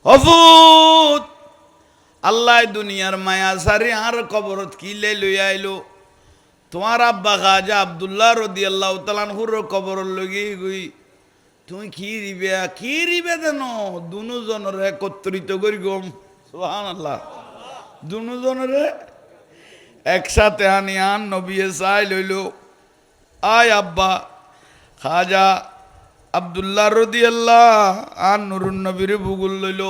হফুত আল্লাহ দুনিয়ার মায়া সারি আর কবরত কি লই আইলো তোমার আব্বা খাজা আব্দুল্লাহ রাদিয়াল্লাহু তাআলা আনহুর কবর লগি গই তুমি কি রিবে দেন দুজনের একত্রিত করি গম সুবহানাল্লাহ দুজনের একসাথে আনিয়ান নবী চাই লইল আয় আব্বা খাজা আব্দুল্লাহ রাদিয়াল্লাহু আন নুরুন নবীর বুগুল লইল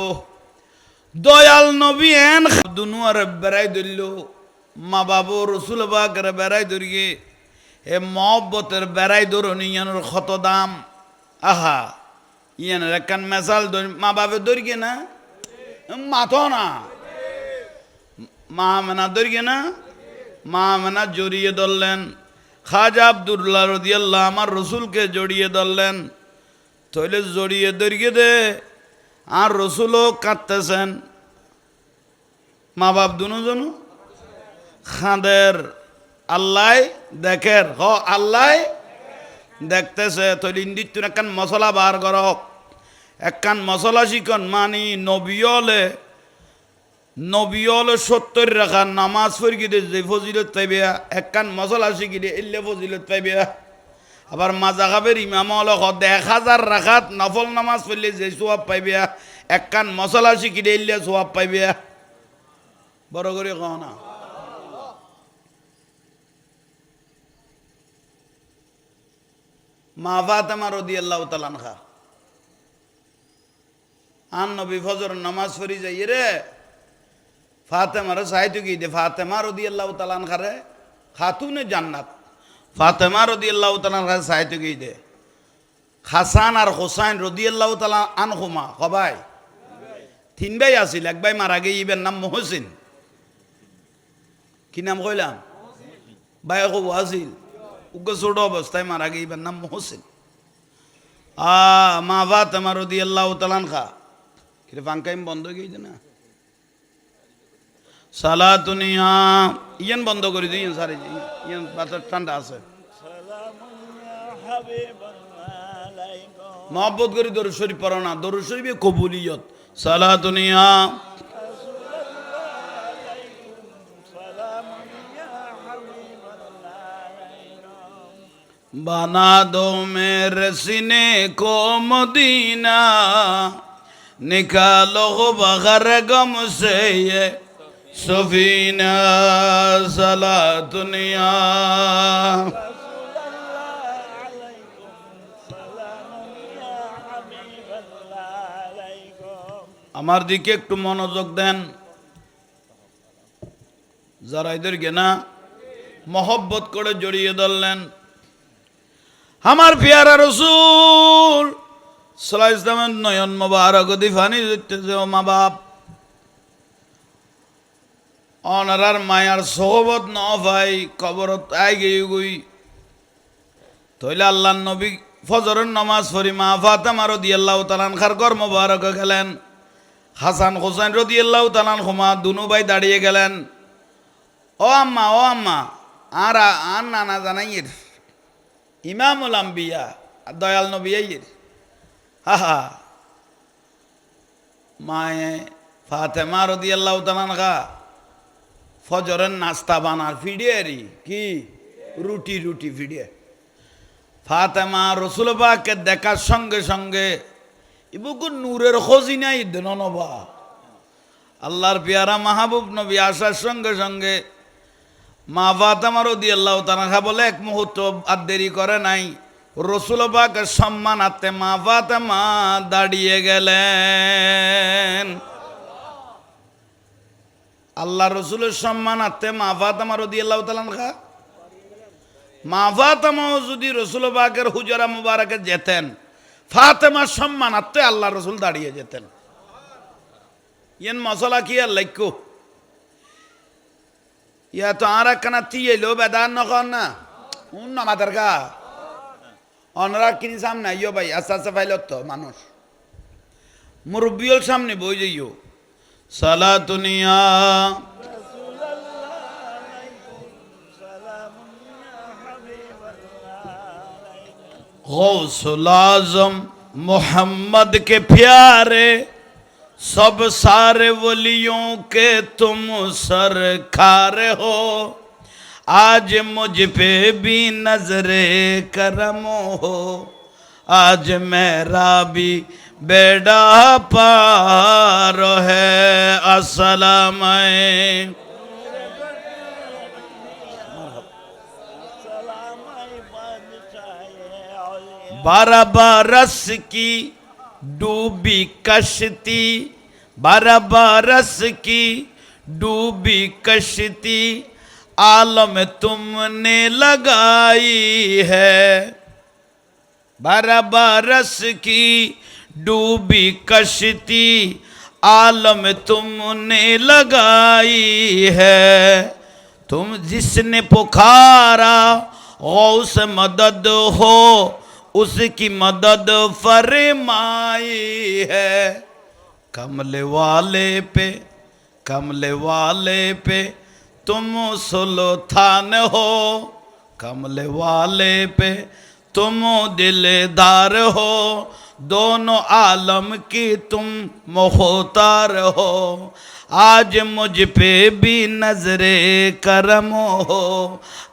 দয়াল নবী এন দুনুয়ার বেড়াই ধরল মা বাবু রসুল বাগের বেড়াই ধরিয়ে এ মহব্বতের বেড়াই ধরুন ইয়ানোর কত দাম আহা ইয়ানের একখান মেসাল মা বাবে ধরিয়ে না মাথ না মা মেনা ধরিয়ে না মা মেনা জড়িয়ে ধরলেন খাজা আব্দুল্লাহ রাদিয়াল্লাহু আমার রসুলকে জড়িয়ে ধরলেন তইলে জড়িয়ে ধরিয়ে দে আর রসুলও কাঁদতেছেন মা বাপ দুজন খাঁদের আল্লাহ দেখের হ আল্লাহ দেখতেছে তৈরি ইন্দির একখান মশলা বার করক একখান মশলা শিখন মানি নবীলে 70 রাখার নামাজ পড়ি দে যে ফজিলত পাইবে একখান মশলা শিখি দে এলে ফজিলত পাইবে আবার মাজাকাবের ইমাম হল 1000 রাখাত নফল নামাজ পড়লে যে সোয়াব পাইবে একখান মশলা শিখি দে এলে সোয়াব পাইবে বড় করে কহ না মা ফাতেমা রাদিয়াল্লাহু তাআলা আনহা আন নবী ফজর নামাজ পড়ি যাই রে ফাতেমার সাহিত্য কি দে ফাতেমা রাদিয়াল্লাহু তাআলা আনহা রে খাতুনে জান্নাত ফাতেমা রাদিয়াল্লাহু তাআলা আনহা সাহিত্য কি দে হাসান আর হোসাইন রাদিয়াল্লাহু তাআলা আনহুমা সবাই তিন ভাই আছিল এক ভাই মারা গিয়ে ইবের নাম মহসিন কি নাম কইলাম ভাই কব আছিল উগ্র ছোট অবস্থায় মারা গিয়ে ইবের নাম মহসিন মা ফাতেমা রাদিয়াল্লাহু তাআলা আনহা কিরে ফাঙ্কাইম বন্ধ গিয়ে না সালাতুনিয়া ইয়ান বন্ধ করে দিই সারি ইয়ান বাতাস ঠান্ডা আছে মহব্বত করি দরুদ শরীফ পড়ো না দরুদ শরীফে কবুলিয়ত সালাতুনিয়া बना दो मेरे सीने को मदीना निकालो बगैर गम से ये सफीना सला दुनिया আমার দিকে একটু মনোযোগ দেন যারা এদেরকে না মহব্বত করে জড়িয়ে ধরলেন আমার পেয়ারা রসুল সাল্লাল্লাহু আলাইহি ওয়াসাল্লামের নয়ন মোবারক দিয়ে পানি ঝরতেছে ও মা বাপ অনারার মায়ার সোহবত ন ভাই কবরত আই গই তইলে আল্লাহর নবী ফজরের নামাজ পড়ি মা ফাতেমা রাদিয়াল্লাহু তাআলা আনহার ঘর মোবারক গেলেন হাসান হোসেন রাদিয়াল্লাহু তাআলা আনহুমা দুনু ভাই দাঁড়িয়ে গেলেন ও আম্মা আর নানা জানাইয়ের ইমামুল আম্বিয়া দয়াল নবী আইয়ের হা মায়ে ফাতেমা রাদিয়াল্লাহু তাআলা আনহা ফজরের নাস্তা বানার ফিডিয়ারি কি রুটি ফিডিয়ে ফাতেমা রসুল পাককে দেখার সঙ্গে সঙ্গে ইবুকু নূরের খজিনাই দেন নবা আল্লাহর পেয়ারা মাহবুব নবী আসার সঙ্গে সঙ্গে মা ফাতেমা রাদিয়াল্লাহু তাআলা আনহা বলে এক মুহূর্ত আর দেরি করে নাই রসুল পাকের সম্মানার্থে মা ফাতেমা দাঁড়িয়ে গেলেন আল্লাহ রসুলের সম্মানার্থে মা ফাতেমা রাদিয়াল্লাহু তাআলা আনহা মা ফাতেমা যদি রসুল পাকের হুজরা মুবারকে যেতেন ফাতেমার সম্মানার্থে আল্লাহ রসুল দাঁড়িয়ে যেতেন ইয়েন মশলা কি আর লক্ষ্য ইয়া তো আর একখানা তিয়েলো বেদান নখন না উন আমাদের গা অনরা কিনি সামনে আইও ভাই আস্তে আস্তে ফাইল তো মানুষ মুরব্বিয়ল সামনে বই যাইও সালাতুনিয়া गौसुल आज़म मोहम्मद के प्यारे सब सारे वलियों के तुम सरकार हो आज मुझ पे भी नजरे करम हो आज मेरा भी बेड़ा पार है अस्सलाम बारह बरस की डूबी कश्ती 12 बरस की डूबी कश्ती आलम तुमने लगाई है 12 बरस की डूबी कश्ती आलम तुमने लगाई है तुम जिसने पुकारा गौस मदद हो उसकी मदद फरमाई है कमले वाले पे तुम सुल्तान हो कमले वाले पे तुम दिलदार हो दोनों आलम की तुम मुख्तार हो आज मुझ पे भी नजरे करम हो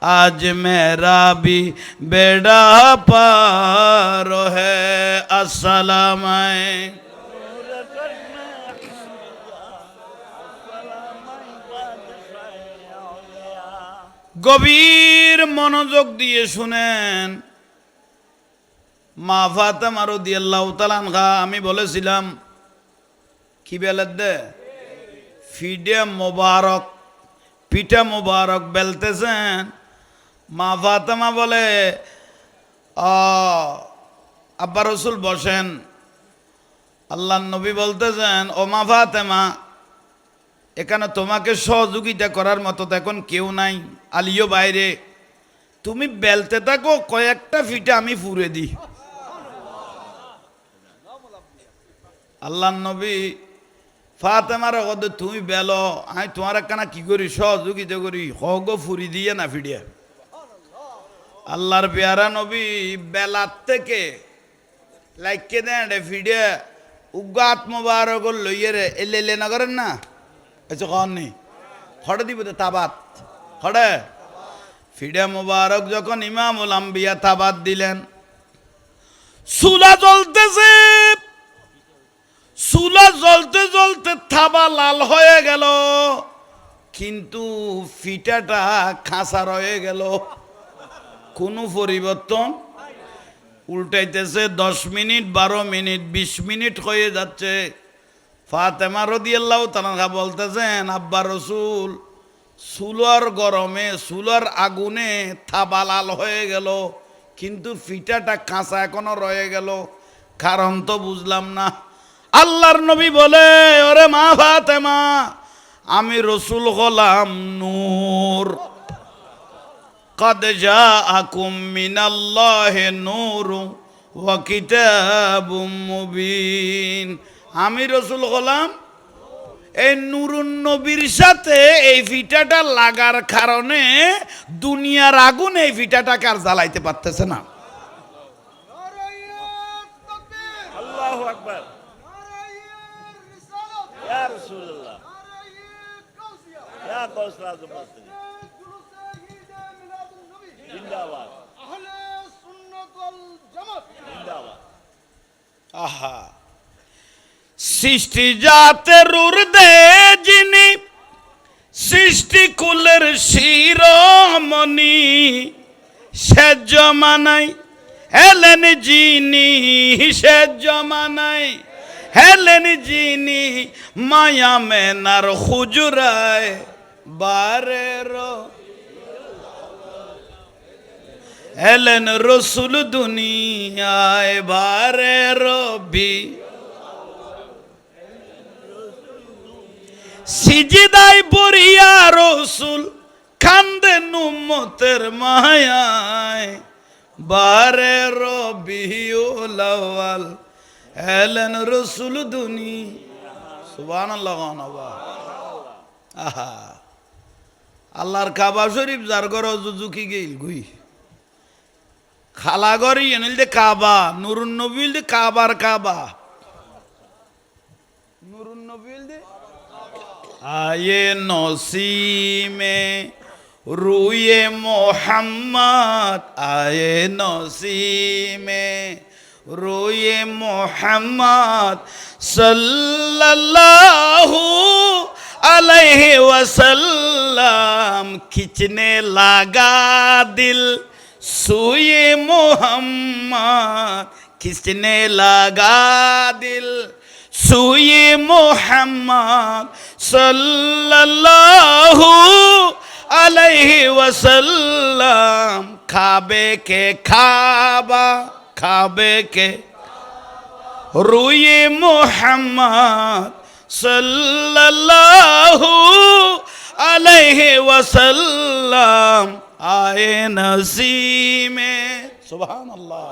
आज मेरा भी बेड़ा पार है अस्सलाम গভীর মনোযোগ দিয়ে শুনেন মা ফাতেমা রাদিয়াল্লাহু তাআলা আনহা আমি বলেছিলাম কি বেলাত দে পিঠা মোবারক বেলতেছেন মা ফাতেমা বলে আব্বা রসুল বসেন আল্লাহর নবী বলতেছেন ও মা ফাতেমা এখানে তোমাকে সহযোগিতা করার মতো এখন কেউ নাই আলিও বাইরে তুমি বেলতে থাকো কয়েকটা পিঠা আমি ফুরে দিই আল্লাহর নবী ফাতেমার কদে তুমি বেলো আমি তোমার একখানা কি করি সহযোগিতা করি হগ ফুরি দিয়ে না ফিডিয়া আল্লাহর পেয়ারা নবী বেলার থেকে লাইকে দেন ফিডিয়া উগাত মোবারক লইয়ে রে এলে না করেন না এসে কন নেই খড়ে দিব তো তাবাত খড়ে ফিডিয়া মোবারক যখন ইমামুল আম্বিয়া তাবাত দিলেন চুলা জ্বলতেছে চুলা জ্বলতে জ্বলতে থাবা লাল হয়ে গেল কিন্তু ফিটাটা খাঁচা রয়ে গেল কোনো পরিবর্তন উল্টাইতেছে 10 মিনিট 12 মিনিট 20 মিনিট হয়ে যাচ্ছে ফাতেমা রাদিয়াল্লাহু তাআলা বলতেছেন আব্বা রসুল চুলার গরমে চুলার আগুনে থাবা লাল হয়ে গেল কিন্তু ফিটাটা কাঁচা এখনো রয়ে গেল কারণ তো বুঝলাম না আল্লাহর নবী বলে ওরে মা ফাতেমা আমি রসুল হলাম নূর কদ জাআকুম মিনাল্লাহি নূরু ওয়া কিতাবুম মুবিন আমি রসুল হলাম এই নুরুন নবীর সাথে এই ফিটাটা লাগার কারণে দুনিয়ার আগুন এই ফিটাটাকে আর জ্বালাইতে পারতেছে না আল্লাহু আকবার ইয়া রাসূলুল্লাহ ইয়া গাউসুল আযম জিন্দাবাদ আহলে সুন্নাত ওয়াল জামাত জিন্দাবাদ আহা সৃষ্টি জাতের উর্দে যিনি সৃষ্টি কুলের শিরোমণি সে জমানাই হেলেন যিনি সে জমানাই হেলেন যিনি মায়া মেনার হুজুরায় বারের হেলেন রসুল দুনিয়ায় বারের বি সিজদায় পড়িয়া রসুল কান্দেন উম্মতের মায়ায় বারে রবিউল আউয়াল এলেন রসুল দুনি সুবহানাল্লাহ। আহা আল্লাহর কাবা শরীফ যার ঘর জুজুকি গেইল গুই খালা ঘর এনেল দে কাবা নুরুন নবীল দে কাবার কাবা নুরুন নবীল দে আয়ে নসিমে রুয়ে মোহাম্মদ আয়ে নসিমে রুয়ে মোহাম্মদ সাল্লাল্লাহু अलैहि वसल्लम खींचने लगा दिल सुए मोहम्मद खींचने लगा दिल सुए मोहम्मद सल्लल्लाहु अलैहि वसल्लम खाबे के खाबा खाबे के रुए मोहम्मद सल्लल्लाहु अलैहि वसल्लम आए नसीमे सुबहानल्लाह।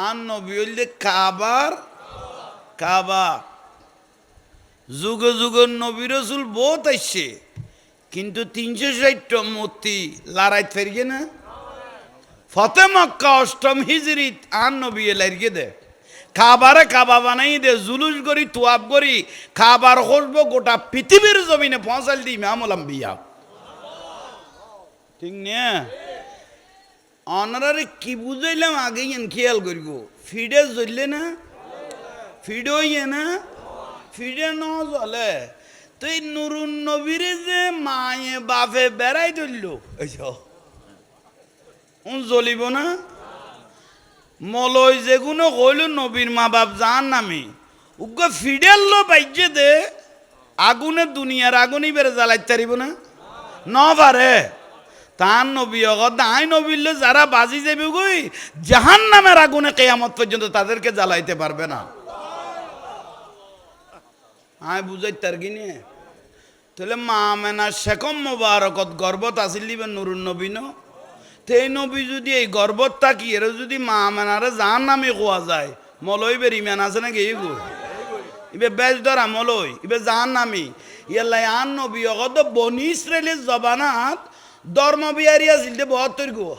आन नबी হইলে কাবার কাবা যুগ যুগ নবী রাসূল বহুত আইছে কিন্তু 360টা মূর্তি লড়াই ফেরিয়ে না ফতে মক্কা অষ্টম হিজরিত আন নবী লাইগে দে খাবারে কাবা বানাই দে জুলুস করি তুয়াব করি খাবার খুঁজবো গোটা পৃথিবীর জমিনে পৌঁছাল দি ইমামুল আম্বিয়া ঠিক না অনারে কি বুঝাইলাম আগে খেয়াল করিব ফিডে জ্বললে না ফিডে ইয়ে না ফিডে ন জ্বলে তো এই নুরুন নবীরে যে মায়ে বাপে বেড়াই ধরল জ্বলিব না মলয় যেগুলো কইল নবীর মা বাপ জান নামি উগ্র ফিডেল বাইজে দে আগুনে দুনিয়ার আগুনই বেড়ে জ্বালাইতে পারিব না ন পারে তার নবী দাই নবীলে যারা বাজি যাবে গই জাহান নামের আগুনে কেয়ামত পর্যন্ত তাদেরকে জ্বালাইতে পারবে না। আয় বুঝাই তার কিনে তাহলে মা মেনা শেখম মোবারকত গর্বত আসিল দিবেন নুরুন নবী ন তেই নবী যদি এই গর্বত থাকি এর যদি মা মেনারে জাহান নামে কোয়া যায় মলই বের ইমান আছে নাকি এইগো ইবে বেশ ধরা মলই ইবে জাহান নামি ইয়াল্লাই আন নবী অগদ বনি ইসরায়েলের জবানাত ধর্ম বিহারি আসিল দে 72 গো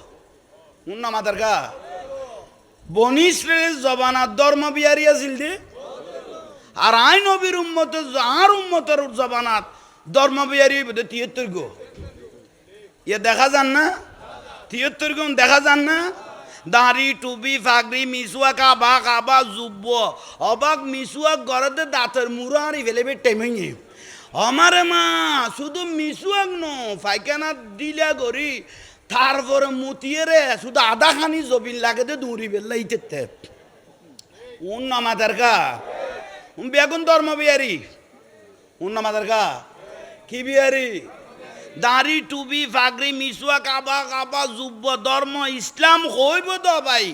না মাতার কা বনি ইসরায়েলের জবানাত ধর্ম বিহারি আসিল দে আর আই নবীর উম্মত আর উম্মতের জবানাত ধর্ম বিহারি 73 গো ইয়ে দেখা যান না 73 গুণ দেখা যান না দাড়ি টুপি ফাগরি মিসুয়া কাবা কাবা জুব্ব অবাক মিসুয়া গড়তে দাঁতের মুড়ো আর ইভেলেবে টেমেঙে আমারে মা শুধু মিসুয়াক ন ফাইখানা দিলা গরি তারপরে মুতিয়ে রে শুধু আধা খানি জবিন লাগে দে দৌড়ি বেল্লা ইতে উন না মাতার কা বেগুন ধর্ম বিহারি উন না মাতার কা কি বিহারি দাড়ি টুপি ফাগরি মিসুয়া কাবা কাবা যুব্ব ধর্ম ইসলাম হইব তো ভাই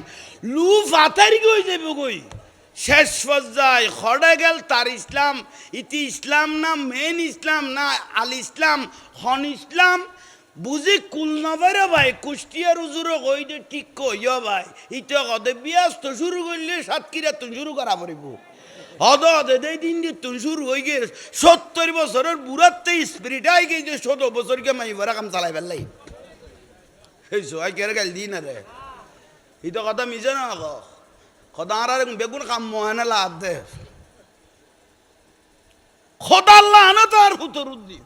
লু ফাতারি গই যাব গই শেষ পর্যায়ে খড়ে গেল তার ইসলাম ইতি ইসলাম না মেন ইসলাম না আল ইসলাম হন ইসলাম বুঝি কুল নবারে ভাই কুষ্টিয়ার উজুরো কই দে ঠিক কইও ভাই ইতে কদে বিয়াস্ত শুরু করলে সাতকিরা তুই শুরু করা পড়িব হদ হদে দিন দিয়ে তুই শুরু হয়ে গিয়ে 70 বছরের বুড়াতে স্পিরিট আই গিয়ে যে 17 বছরকে মাই ভরা কাম চালাই ফেললাই এই সবাই কেরে গাল দিন রে ইতো কথা মিজে না খোদা আর বেগুন কাম মহানে লাভ দে খোদা আল্লাহ আনা তার হুতরুদ্দি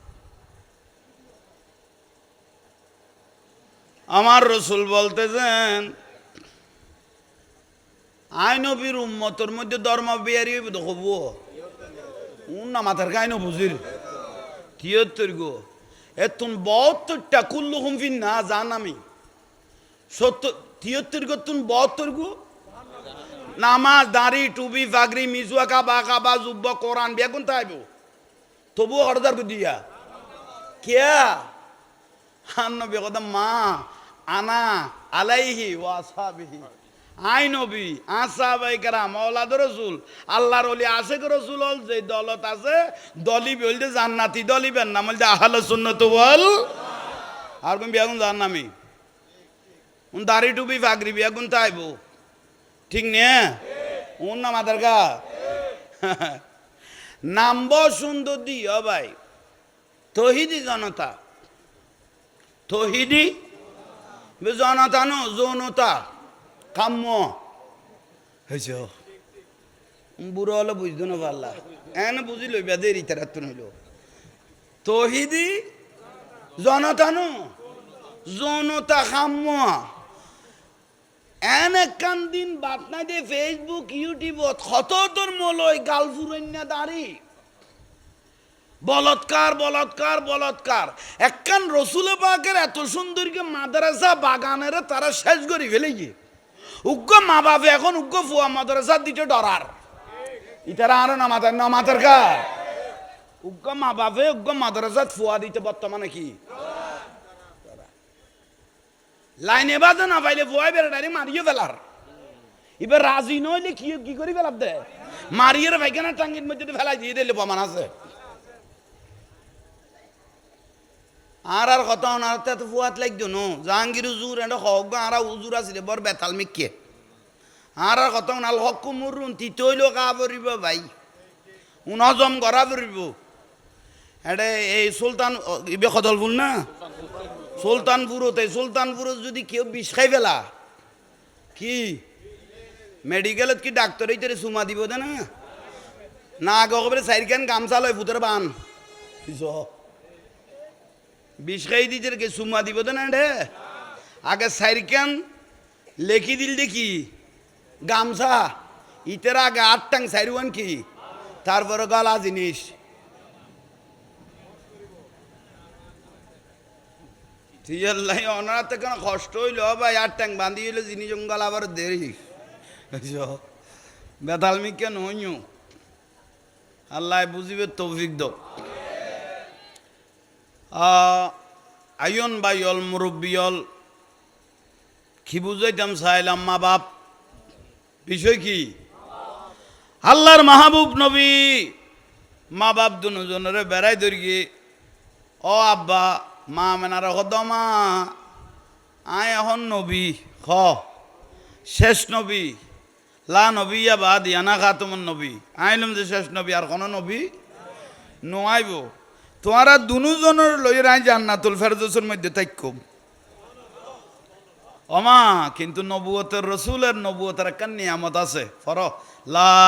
আমার রসুল বলতেছেন আই নবীর উম্মতের মধ্যে ধর্ম বিহারি হব উন না মাথার কাই ন বুঝির 73 গো এতুন 72টা কুল্লু হুমফিন না জান আমি 73 গো তুন 72 গো নামাজ দাড়ি টুপি ফাগরি মিজুয়া কাবা কাবা জুব্বা কোরআন বেগুন তাইব তবু হরদার কো দিয়া কিয়া হান নবী কথা মা আনা আলাইহি ওয়া আসহাবিহি আই নবী আসাহাবায়ে কেরাম আওলাদ রাসূল আল্লাহর ওলি আশিক রাসূল হল যে দলত আছে দলি বলতে জান্নাতি দলিবেন নাম বলতে আহলে সুন্নাত ওয়াল আর কোন বেগুন জান্নামি দাড়ি টুপি ফাগরি বিয়া গুন তাইব ঠিক নে উন না মাদার গা নামব সুন্দর দিও ভাই তহিদি জনতা তহিদি জনতা নো যৌনতা কাম্য হয়েছ বুড়ো হলো বুঝতো না পারলা এনে বুঝি লইবা দেরি তারা তো নইল তহিদি জনতা নো যৌনতা কাম্য এন একখান দিন বাত নাই দে ফেসবুক ইউটিউবত কত তোর মলয় গালফুরন্যা দাঁড়ি বলৎকার বলৎকার বলৎকার একখান রসুল পাকের এত সুন্দরকে মাদ্রাসা বাগানের তারা শেষ করে ফেলে গিয়ে উগ্র মা বাপে এখন উগ্র ফুয়া মাদ্রাসা দিতে ডরার ইতারা আরো না মাতার কা উগ্র মা বাপে উগ্র মাদ্রাসা ফুয়া দিতে বর্তমানে কি লাইনে বাজে না পাইলে ফুয়াই বেড়াটারি মারিয়ে ফেলার এবার রাজি নইলে কি করি ফেলার দে মারিয়ে ভাইখানা টাঙ্গির মধ্যে ফেলাই দিয়ে দিলে প্রমাণ আছে আর আর কথা ওনার তো ফুয়াত লাগতো নো জাহাঙ্গীর উজুর এটা হক আর উজুর আছিল বর বেতাল মিকে আর আর কথা ওনাল হক মুরুন তিতইল কা পড়িব ভাই উনজম করা পড়িব এটা এই সুলতান ইবে খদলফুল না সুলতানপুরত যদি কেউ বিষ খাই ফেলা কি মেডিকেলত কি ডাক্তার এইটারে চুমা দিব দে না আগে চারিখান গামছা লয় ভূতের বান বিষ খাই দিতে চুমা দিব দে না রে আগে চারিখান লেখি দিল দেখি গামছা ইতের আগে 8 টাং চারিওয়ান কি তারপরে গলা জিনিস অনার কেন কষ্ট হইল ভাই 8 টাং বান্ধি হইলে জিনিস জঙ্গল আবার দেরি বেতাল মি কেন হইও আল্লাহ বুঝিবে তৌফিক দো আয়ন বাইল মুরব্বিয়ল কি বুঝাইতাম চাইলাম মা বাপ বিষয় কি আল্লাহর মাহবুব নবী মা বাপ দুজনের বেড়াই ধরিয়ে ও আব্বা মা মেনার হদমা আয় এখন নবী খ শেষ নবী লা নবী বা দিয়ানা খাতুমন নবী আইলম যে শেষ নবী আর কোনো নবী নোয়াইব তোমারা দুজনের লইয়ের আই জান্নাতুল ফেরদৌসের মধ্যে থাকুম অমা কিন্তু নবুয়তের রসুলের নবুয়তের একটা নিয়ামত আছে ফর লা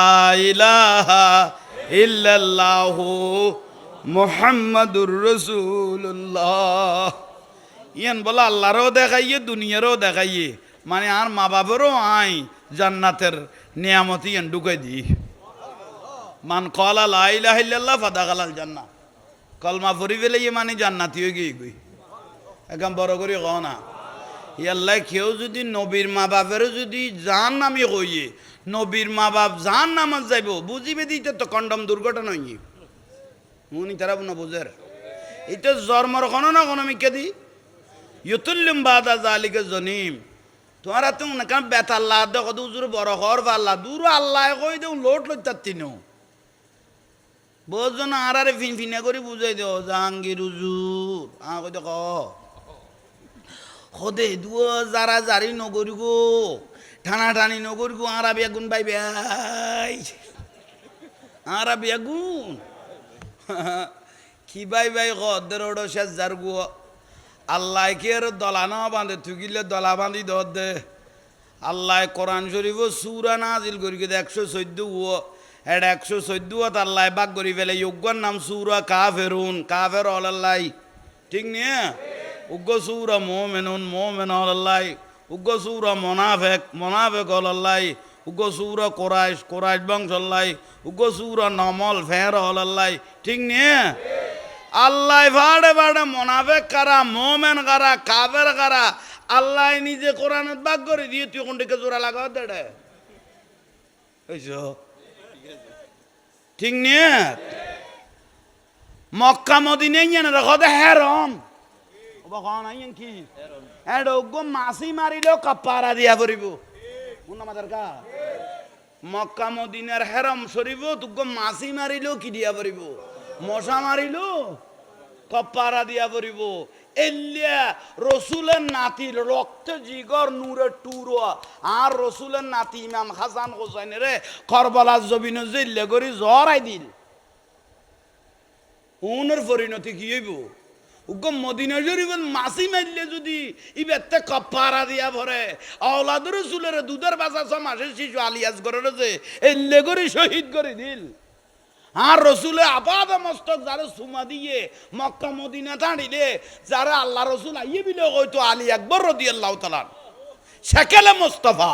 ইলাহা ইল্লাল্লাহু মুহাম্মাদুর রাসূলুল্লাহ ইয়ান বলা আল্লাহরও দেখাইয়ে দুনিয়ারও দেখাইয়ে মানে আর মা বাবারও আই জান্নাতের নিয়ামত ইয়ান ঢুকাই দি মান কলা লা ইলাহা ইল্লাল্লাহ ফাদাখালাল জান্নাহ কলমা পড়ি ফেলে মানে জান্নাতি হয়ে গিয়ে গই একদম বড় করে কও না ইয়াল্লাই কেউ যদি নবীর মা বাপেরও যদি জান নামে কইয়ে নবীর মা বাপ জান নামাজ যাইব বুঝিবে দিতে তো কন্ডম দুর্ঘটনা হই উনি তারা না বুঝের এটা জন্মর কোনো না কোনো মিকে দি ইউতুল্লিম বাদা জালিকে জনিম তোমারা তো না কারণ বেতাল্লাহ দেখো দুজুর বড় হর পাল্লা দূর আল্লাহ কই দেও লোট লইতার তিনও বোঝো না আর ফিনফিনা করে বুঝাই দেও জাহাঙ্গীর হুজুর কই দেখ সদে দুও যারা জারি নগরি গো টানা টানি নগরি গো আরা বেগুন বাই বাই আরা বেগুন কি বাই বাই গদের ওড়ো শেষ যার গো আল্লাহ কে আর দলানো বাঁধে থুকিলে দলা বাঁধি দর দে আল্লাহ কোরআন শরীফ সুরা নাজিল করি 114 এটা 114 আল্লাহ বাক করি ফেলে যোগ্যর নাম সুরা কাফেরুন কাফের আল্লাহ ঠিক নিয়ে উগ্র সুরা মোমেনুন মোমেন আল্লাহ উগ্র সুরা মোনাফেক মোনাফেক আল্লাহ উগ্র সুরা কোরাইশ কোরাইশ বংশ আল্লাহ উগ্র সুরা নমল ফের আল্লাহ ঠিক নিয়ে আল্লাহ ভাড়ে ভাড়ে মোনাফেক কারা মোমেন কারা কাফের কারা আল্লাহ নিজে কোরআনত বাক করে দিয়ে তুই কোনটিকে জোড়া লাগাও দেড়ে ঠিক নিয়ে মক্কা মদিনে রাখো দে হেরম কি মাছি মারিলেও কাপ্পারা দিয়া পড়িব মক্কা মদিনার হেরম শরীফ তোক মাছি মারিলেও কি দিয়া পড়িব মশা মারিলেও কপ্পারা দিয়া পড়িব এলিয়া রসুলের নাতি রক্ত জিগর নূরে টুরোয়া আর রসুলের নাতি ইমাম হাসান হোসেনের করবালার জবিন জিল্লে করি জরাই দিল উনের পরিণতি কি হইব উগম মদিনা শরীফের মাসি মারলে যদি ইবেতে কপারা দিয়া ভরে আওলাদ রসুলের দুধের বাসা 6 মাসের শিশু আলিয়াস করে যে এল্লে করে শহীদ করে দিল আর রসুলে আপাদ মস্তক যারা সুমা দিয়ে মক্কা মদিনা দাঁড়িলে যারা আল্লাহ রসুল আইয়ে বিলে হয়তো আলী আকবর রাদিয়াল্লাহু তাআলা সেকেলে মোস্তফা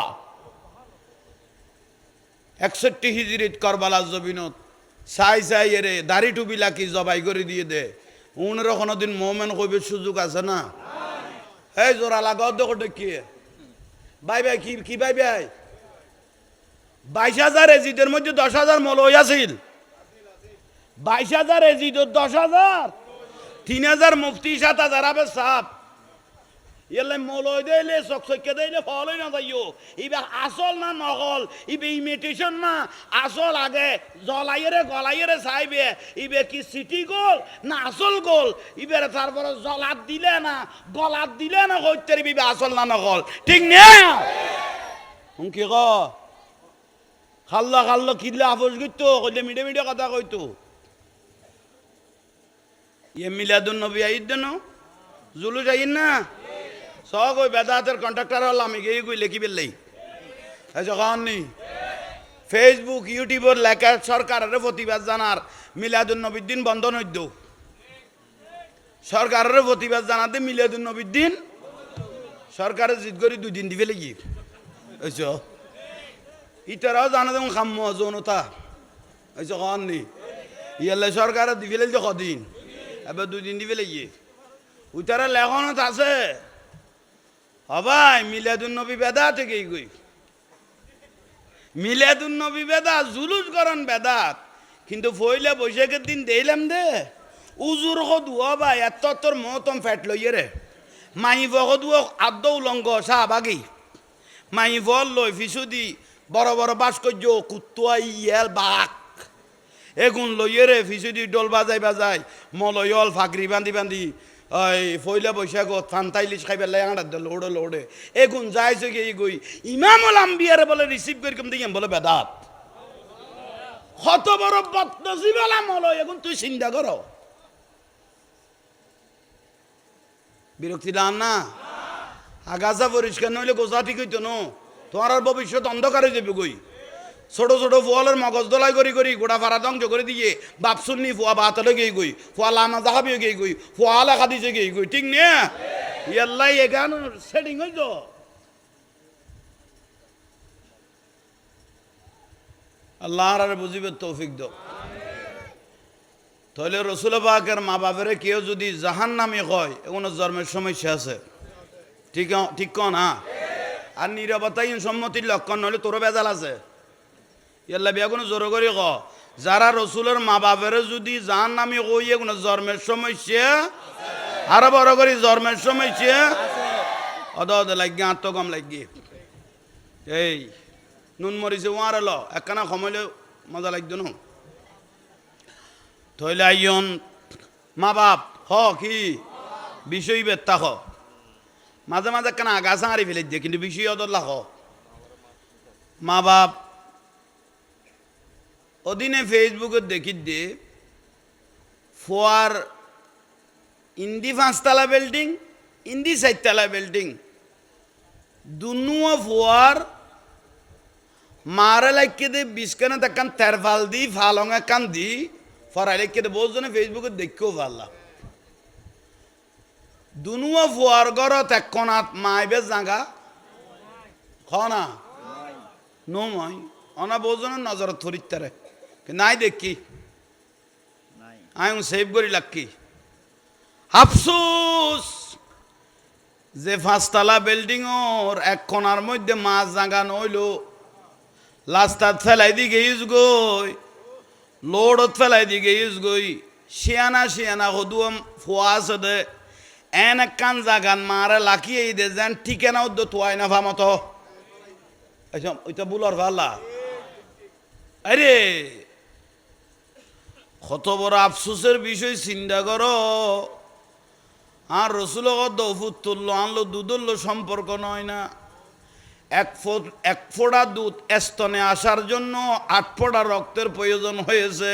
61 হিজরিত কারবালার জমিনত সাই সাই এরে দাড়ি টুপি লাকি জবাই করে দিয়ে দে উনের কোনোদিন মোমেন কইবে সুযোগ আছে না এই জোড়া লাগাও দেখো কি ভাই ভাই কি ভাই ভাই 22,000 এজিদের মধ্যে 10,000 মৌলই আছিল 22,000 এজিদের 10,000 3,000 মুফতি 7,000 আবে সাপ এলে মৌলই দেইলে চকচকে দেইলে ফলই না যাইও এবার আসল না নকল ইবে ইমিটেশন না আসল আগে জলাইরে গলাইরে চাইবে ইবে কি সিটি গোল না আসল গোল ইবে তারপরে জলাত দিলে না গলাত দিলে না কইতে বিবে আসল না নকল ঠিক না কি ক খাল্লা কিল্লা আফস গইতো কইলে মিডে মিডে কথা কইতো ইয়ে মিলাদুন নবী আইদ দেন জুলু যাইন না সব ওই বেদাতের কন্ট্রাক্টর হলাম আমি গিয়ে কই লেখি বেললাই যখন নি ফেসবুক ইউটিউবের লেখা সরকারের প্রতিবাদ জানার মিলাদুন নবীর দিন বন্ধ নইদ্য সরকারের প্রতিবাদ জানাতে মিলাদুন নবীর দিন সরকারের জিদ করি 2 দিন দিবে লাগি বুঝছ ইতারাও জানা যেমন খাম্য যৌনতা বুঝছ কন নি ইয়ালে সরকারের দিবে লাগছে কদিন এবার 2 দিন দিবে লাগি উতারা লেখনত আছে হবাই মিলাদুন নবী বেদাত থেকে গই মিলাদুন নবী বেদাত জুলুস করন বেদাত কিন্তু ফইলে বৈশাখের দিন দেইলাম দে উজুর হদুয়া ভাই এত তোর মতম ফ্যাট লইয়ে রে মাই ভদুয়া আদ্য উলঙ্গ শাহবাগি মাই ভল লই ফিসুদি বড় বড় ভাস্কর্য কুত্তুয়া ইয়াল বাক এগুন লইয়ে রে ফিসুদি ডোল বাজাই মলয়ল ফাগরি বান্ধি ওই ফইলা বৈশাখ ফান্তাইলিশ খাইবে লাইয়াড়া লোড়ে এগুন যাইছে গিয়ে গই ইমামুল আম্বিয়ারে বলে রিসিভ করি কম দিকে বলে বেদাত কত বড় বদনসিব আলাম হলো এখন তুই চিন্তা করো বিরক্তি দান না আগাছা পরিষ্কার নইলে গোসা ঠিক হইতো ন তোমার আর ভবিষ্যৎ অন্ধকার হয়ে যাবে গই ছোট ছোট ফোয়ালের মগজ দলাই করি গোড়া ফাড়া ধ্বংস করে দিয়ে বাপ শুননি ফোয়া বাতালে গিয়ে গই ফোয়া লামা জাহাবিও গিয়ে গই ফোয়া লেখা দিছে গিয়ে গই ঠিক নে ইয়াল্লাই এখান সেটিং হইত আল্লাহ আর বুঝিবে তৌফিক দাও তাহলে রসুল পাকের মা বাপের কেউ যদি জাহান্নামী হয় এগুলো জন্মের সমস্যা আছে ঠিক না আর নীরবতাই সম্মতির লক্ষণ নইলে তোরও বেজাল আছে ইয়াল্লা বিয়া কোনো জোর করি ক যারা রসুলের মা বাপের যদি জাহান্নামী কইয়ে কোনো জন্মের সমস্যা আরো বড় করি জন্মের সমস্যা অদ লাগিয়ে আত্মকম লাগিয়ে এই নুন মরিছে ওয়ার এলো একখানা সময়লে মজা লাগতো না থইলে আইয়ন মা বাপ হ কি বিষয় বেত্তা হ মাঝে মাঝে একখানা আগাছা হারি ফেলে দিয়ে কিন্তু বিষয় অদল্লা হ মা বাপ ওদিনে ফেসবুকে দেখি দে ফোয়ার ইন্দি 5তলা বিল্ডিং ইন্দি 4তলা বিল্ডিং দুনুয়া ফোয়ার মারে লাইকে দে বিস্কানে তাকান তেরফাল দি ফালঙে কান দি ফরাই লাইকে দে বহুত জনে ফেসবুকে দেখেও পারলাম দুনুয়া ফোয়ার ঘরত এক কোনাত মাইবে জাগা খনা নময় অনা বহুত জনের নজরত থরিত তারে নাই দেখি আমি সেভ করি লাকি আফসোস যে 5তলা বিল্ডিং ওর এক কোনার মধ্যে মাছ জাগা নইল লাস্টার ফেলাই দি গেইস গই লোডত ফেলাই দি গেইস গই শিয়ানা হদুম ফোয়াস দে এন কান জাগান মারে লাকি এই দে যেন ঠিকানা উদ্দ তোয়াই না ভামত আচ্ছা ওইটা বুলার ভাল্লা আরে কত বড় আফসোসের বিষয় চিন্তা করো আর রসুল দৌফুত তুললো আনলো দুধুল্লো সম্পর্ক নয় না। এক ফোঁটা দুধ স্তনে আসার জন্য 8 ফোঁটা রক্তের প্রয়োজন হয়েছে।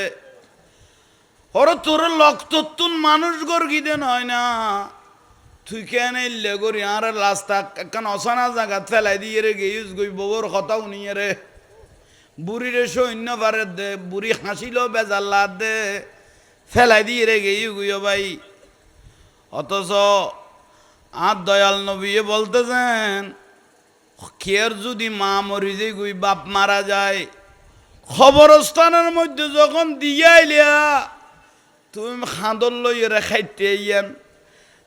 ওর তোর রক্ত তুন মানুষ গর্গিতে নয় না, তুই কেন এলে করি আর রাস্তা একখান অসানা জায়গা ফেলাই দিয়ে রে গেইস গই বউর কথাও নিয়ে রে বুড়ি রে সৈন্য পারে দে বুড়ি হাসিল বেজাল্লা দে ফেলাই দিয়ে রে গেই গুইও ভাই। অথচ আর দয়াল নবী বলতেছেন খের যদি মা মরি যে গুই বাপ মারা যায়, খবরস্থানের মধ্যে যখন দিয়ে আইলিয়া তুমি খাঁদর লইয়ে খাইতে আইয়েন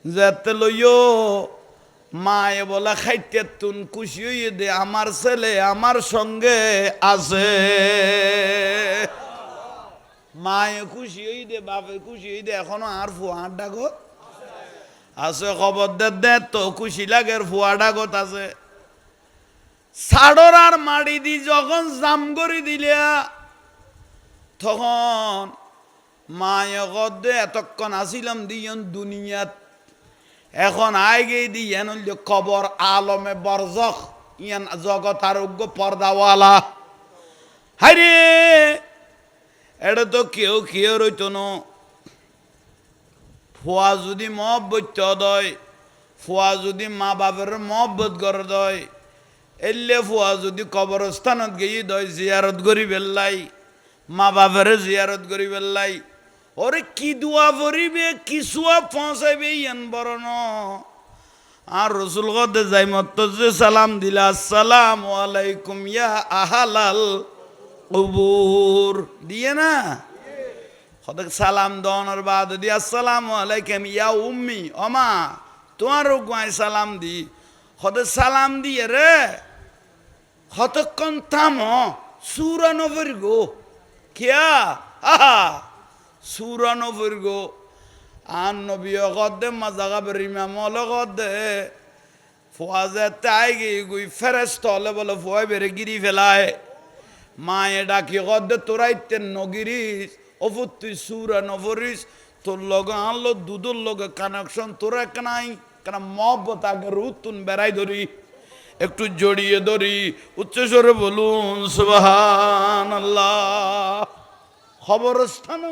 যাতে লইও মায়ে বলা খাইতে তুন খুশি হইয়ে দে আমার ছেলে আমার সঙ্গে আছে। মায়ে খুশি হই দে বাপে খুশি হই দে এখনো আর ফুয়ার ডাগত আছে। খবর দে তো খুশি লাগে ফুয়া ডাগত আছে। সাড়র আর মাড়ি দি যখন জাম করে দিলিয়া তখন মায়ে গদ্দে এতক্ষণ আসিলাম দিয়ন দুনিয়াত, এখন আগে দিয়েন কবর আলমে বরজখ ইয়ান জগৎ আরোগ্য পর্দাওয়ালা। হাইরে এটা তো কেউ কেউ রইত ন। ফুয়া যদি মহব্বত দয়, ফুয়া যদি মা বাপের মহব্বত করে দয়, এলে ফুয়া যদি কবরস্থানত গিয়ে দয় জিয়ারত করি বেল্লাই, মা বাপের জিয়ারত করি বেল্লাই, ওরে কি দোয়া করিবে কিছুয়া পৌঁছাইবে ইয়ান বড় ন। আর রসুল গদে যাই মত যে সালাম দিলা আসসালামু আলাইকুম ইয়া আহালাল কুবুর দিয়ে না হদক সালাম দনের বাদ দি আসসালামু আলাইকুম ইয়া উম্মি অমা তোমার গায় সালাম দি হদে সালাম দিয়ে রে হতক্ষণ থাম সুরানবর গো কিয়া আহা সুরানবর গো আন নবী গদে মাজাগা বেরিমা মল গদে ফুয়াজে তাই গুই ফেরেস্ত হলে বলে ফুয়াই বেড়ে গিরি ফেলায় মায়ে ডাকি গদে তোরাইতে নগিরিস অফুত তুই সুরা নভরিস তোর লগে আনলো দুধুর লগে কানেকশন তোরা কেনাই কেন মহব্বত আগে রুতুন বেড়াই ধরি একটু জড়িয়ে ধরি উচ্চস্বরে বলুন সুবহানাল্লাহ। খবরস্থান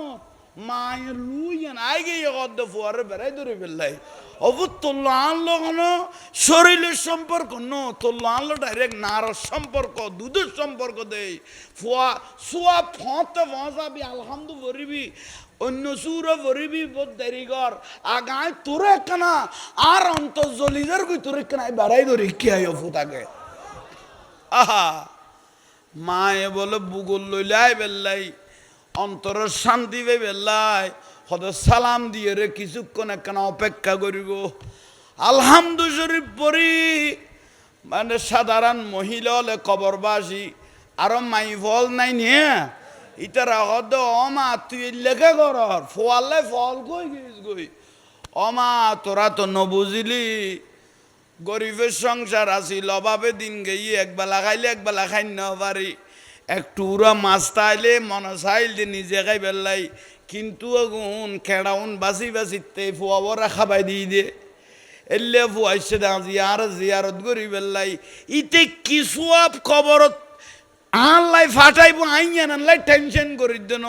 মায়ের লুইয়েন আগে গদ্দে ফুয়ারে বেড়াই ধরে ফেললাই অবুত তোল্লা আনলো কেন শরীরের সম্পর্ক ন তোল্লা আনলো ডাইরেক্ট নারর সম্পর্ক দুধের সম্পর্ক দেই ফুয়া সুয়া ফতে ফসাবি আলহামদু ভরিবি অন্য সুরও ভরিবি বোধ দেরি কর আগায় তোরে কেনা আর অন্তর জলিদার কই তোরে কেনাই বেড়াই ধরি কি আয় ফুতাকে আহা মায়ে বলে বুগুল লইলাই বেল্লাই অন্তরের শান্তি পাই বেল্লাই হদ সালাম দিয়ে রে কিছুক্ষণ একখানা অপেক্ষা করিব আলহামদু শরীফ পড়ি মানে সাধারণ মহিলা হলে কবরবাসী আরো মাই ফল নাই নিয়ে ইতারা হদ অমা তুই লেখে কর ফোয়ালে ফল কই গিস গই অমা তোরা তো নবুঝিলি গরিবের সংসার আসিল অভাবে দিন গেই একবেলা খাইলে একবেলা খাই না পারি একটু উড়া মাছ তাইলে মনে চাইল যে নিজে খাই বেল্লাই কিন্তু আগুন খেড়াউন বাসি বাসিতে ফুয়াবরা খাবাই দিয়ে দে এলে ফুয়াইছে আর জিয়ারত করি বেল্লাই ইতে কিছু খবরত আনলাই ফাটাইব আইন আনলাই টেনশন করি দেন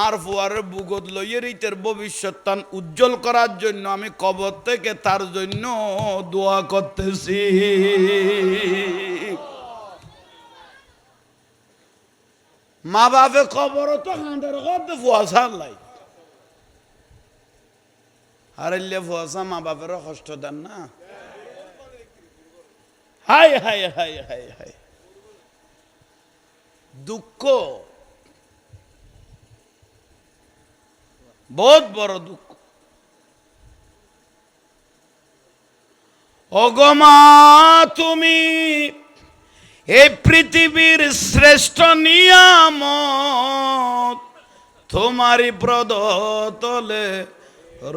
আর ফুয়ারের বুগত লইয়ের ইতের ভবিষ্যৎ তান উজ্জ্বল করার জন্য আমি কবর থেকে তার জন্য দোয়া করতেছি। মা বাপে খবর তো হাঁটার করতে ফুয়াশা লাই আর এলে ফুয়াশা মা বাপেরও কষ্ট দেন না। High high high high high দুঃখ বহুত বড় দুঃখ। ওগমা তুমি এই পৃথিবীর শ্রেষ্ঠ নিয়ামত তোমারই প্রদতলে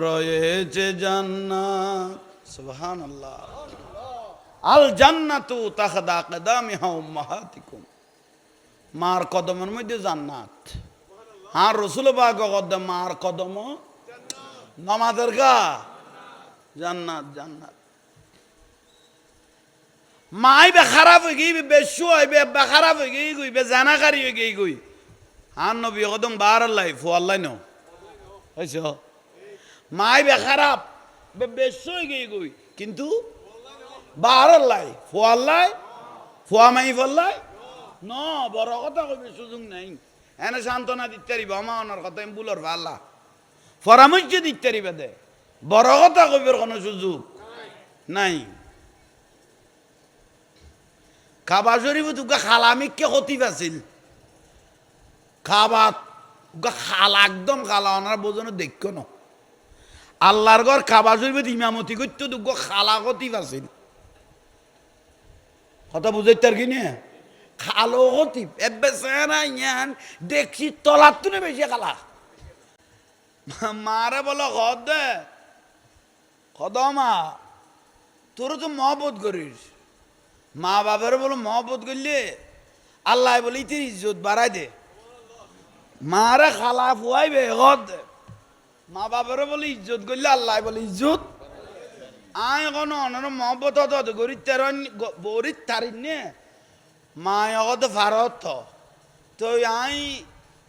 রয়েছে জান্নাত সুবহানাল্লাহ আল জান্নাতু তাহতা আকদামিহা উম্মাহাতিকুম মার কদমের মধ্যে জান্নাত আর রাসূল পাক কদম মার কদম নামাজের গা জান্নাত জান্নাত মাই বে খারাপ হয়ে গই বেশু হইবে বে খারাপ হয়ে গই গই বে জানাকারী হয়ে গই গই আর নবী কদম বার আল্লাহ ফু আল্লাহ নো হইছো মাই বে খারাপ বে বেশু হয়ে গই গই কিন্তু বার আল্লাহ ফু আল্লাহ ফুয়া মাই ফল্লাই ন বড় কথা কইবে সুযোগ নাই এনে সান্ত্বনা দিতে পারিব আমার কথা আমি বুলর ভাল্লা পরামর্শ দিতে পারিবে দে বড় কথা কইবার কোনো সুযোগ নাই কাবা শরীফ তুগা খালামিককে খতিব আছিল খাবা তুগা খালা একদম খালা ওনারা বোঝানো দেখো ন আল্লাহর ঘর কাবা শরীফত ইমামতি করতে তুগা খালা খতিব আছিল কথা বুঝাইতে আর কি নিয়ে খালো খতিব এবে সেনা ইয়ান দেখছি তলার তুলে বেশি খালা মারে বলো খদ দে মা তোর তো মহব্বত করিস মা বাবার বলো মহব্বত করলে আল্লাহ বলে ইতির ইজ্জত বাড়াই দে মারে খালা ফুয়াইবে খদ দে মা বাবার বলে ইজ্জত করলে আল্লাহ বলে ইজ্জত আয় কোনো অনর মহব্বত হতো গরিব তেরন বরিত তারিন নে মায় অগত ভারত তো আই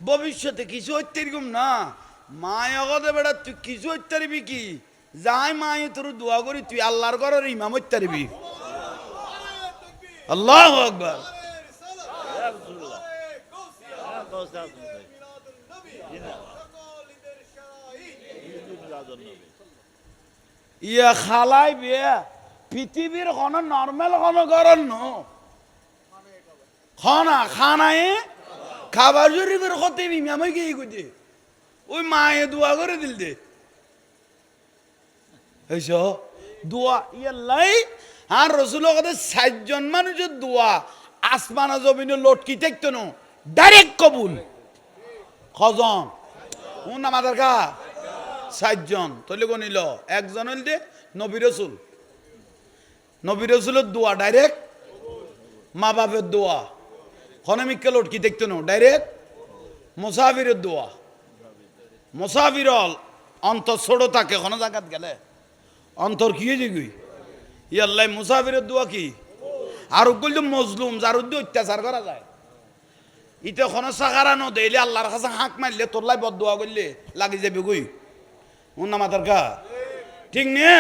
ভবিষ্যতে কিছু হইতে এরকম না মায় অগতে বেড়া তুই কিছু হইতে পারবি কি যাই মায় তোর দোয়া করি তুই আল্লাহর ঘরের ইমাম হইতে পারবি আল্লাহু আকবার ইয়া খালাই বিয়া পৃথিবীর কোন নর্মাল কোন গরম ন খানা খানায় খাবার শরীফের কত ইমাম কি কইতে ওই মায়ে দোয়া করে দিল দে হইছ দোয়া ইয়াল্লাই আর রসুলের কথা 60 জন মানুষের দোয়া আসমানা জমিনে লটকি থাকতো না ডাইরেক্ট কবুল কজন কোন আমাদের কা 60 জন তলে গনিল একজন হইল দে নবী রসুলের দোয়া ডাইরেক্ট মা বাপের দোয়া খনমিককে লটকি দেখতো না ডাইরেক্ট মুসাফিরের দোয়া মুসাফির অন্তর ছোট থাকে কোনো জায়গাত গেলে অন্তর কি হয়ে যাবি ইয়াল্লাই মুসাফিরের দোয়া কি আর ওগুলো তো মজলুম যার উদ্যোগ অত্যাচার করা যায় ইতে কোনো সাকারানো দেইলে আল্লাহর কাছে হাঁক মারলে তোর লাই বদ দোয়া করলে লাগি যাবে গই ওর নাম আতার কা ঠিক নিয়ে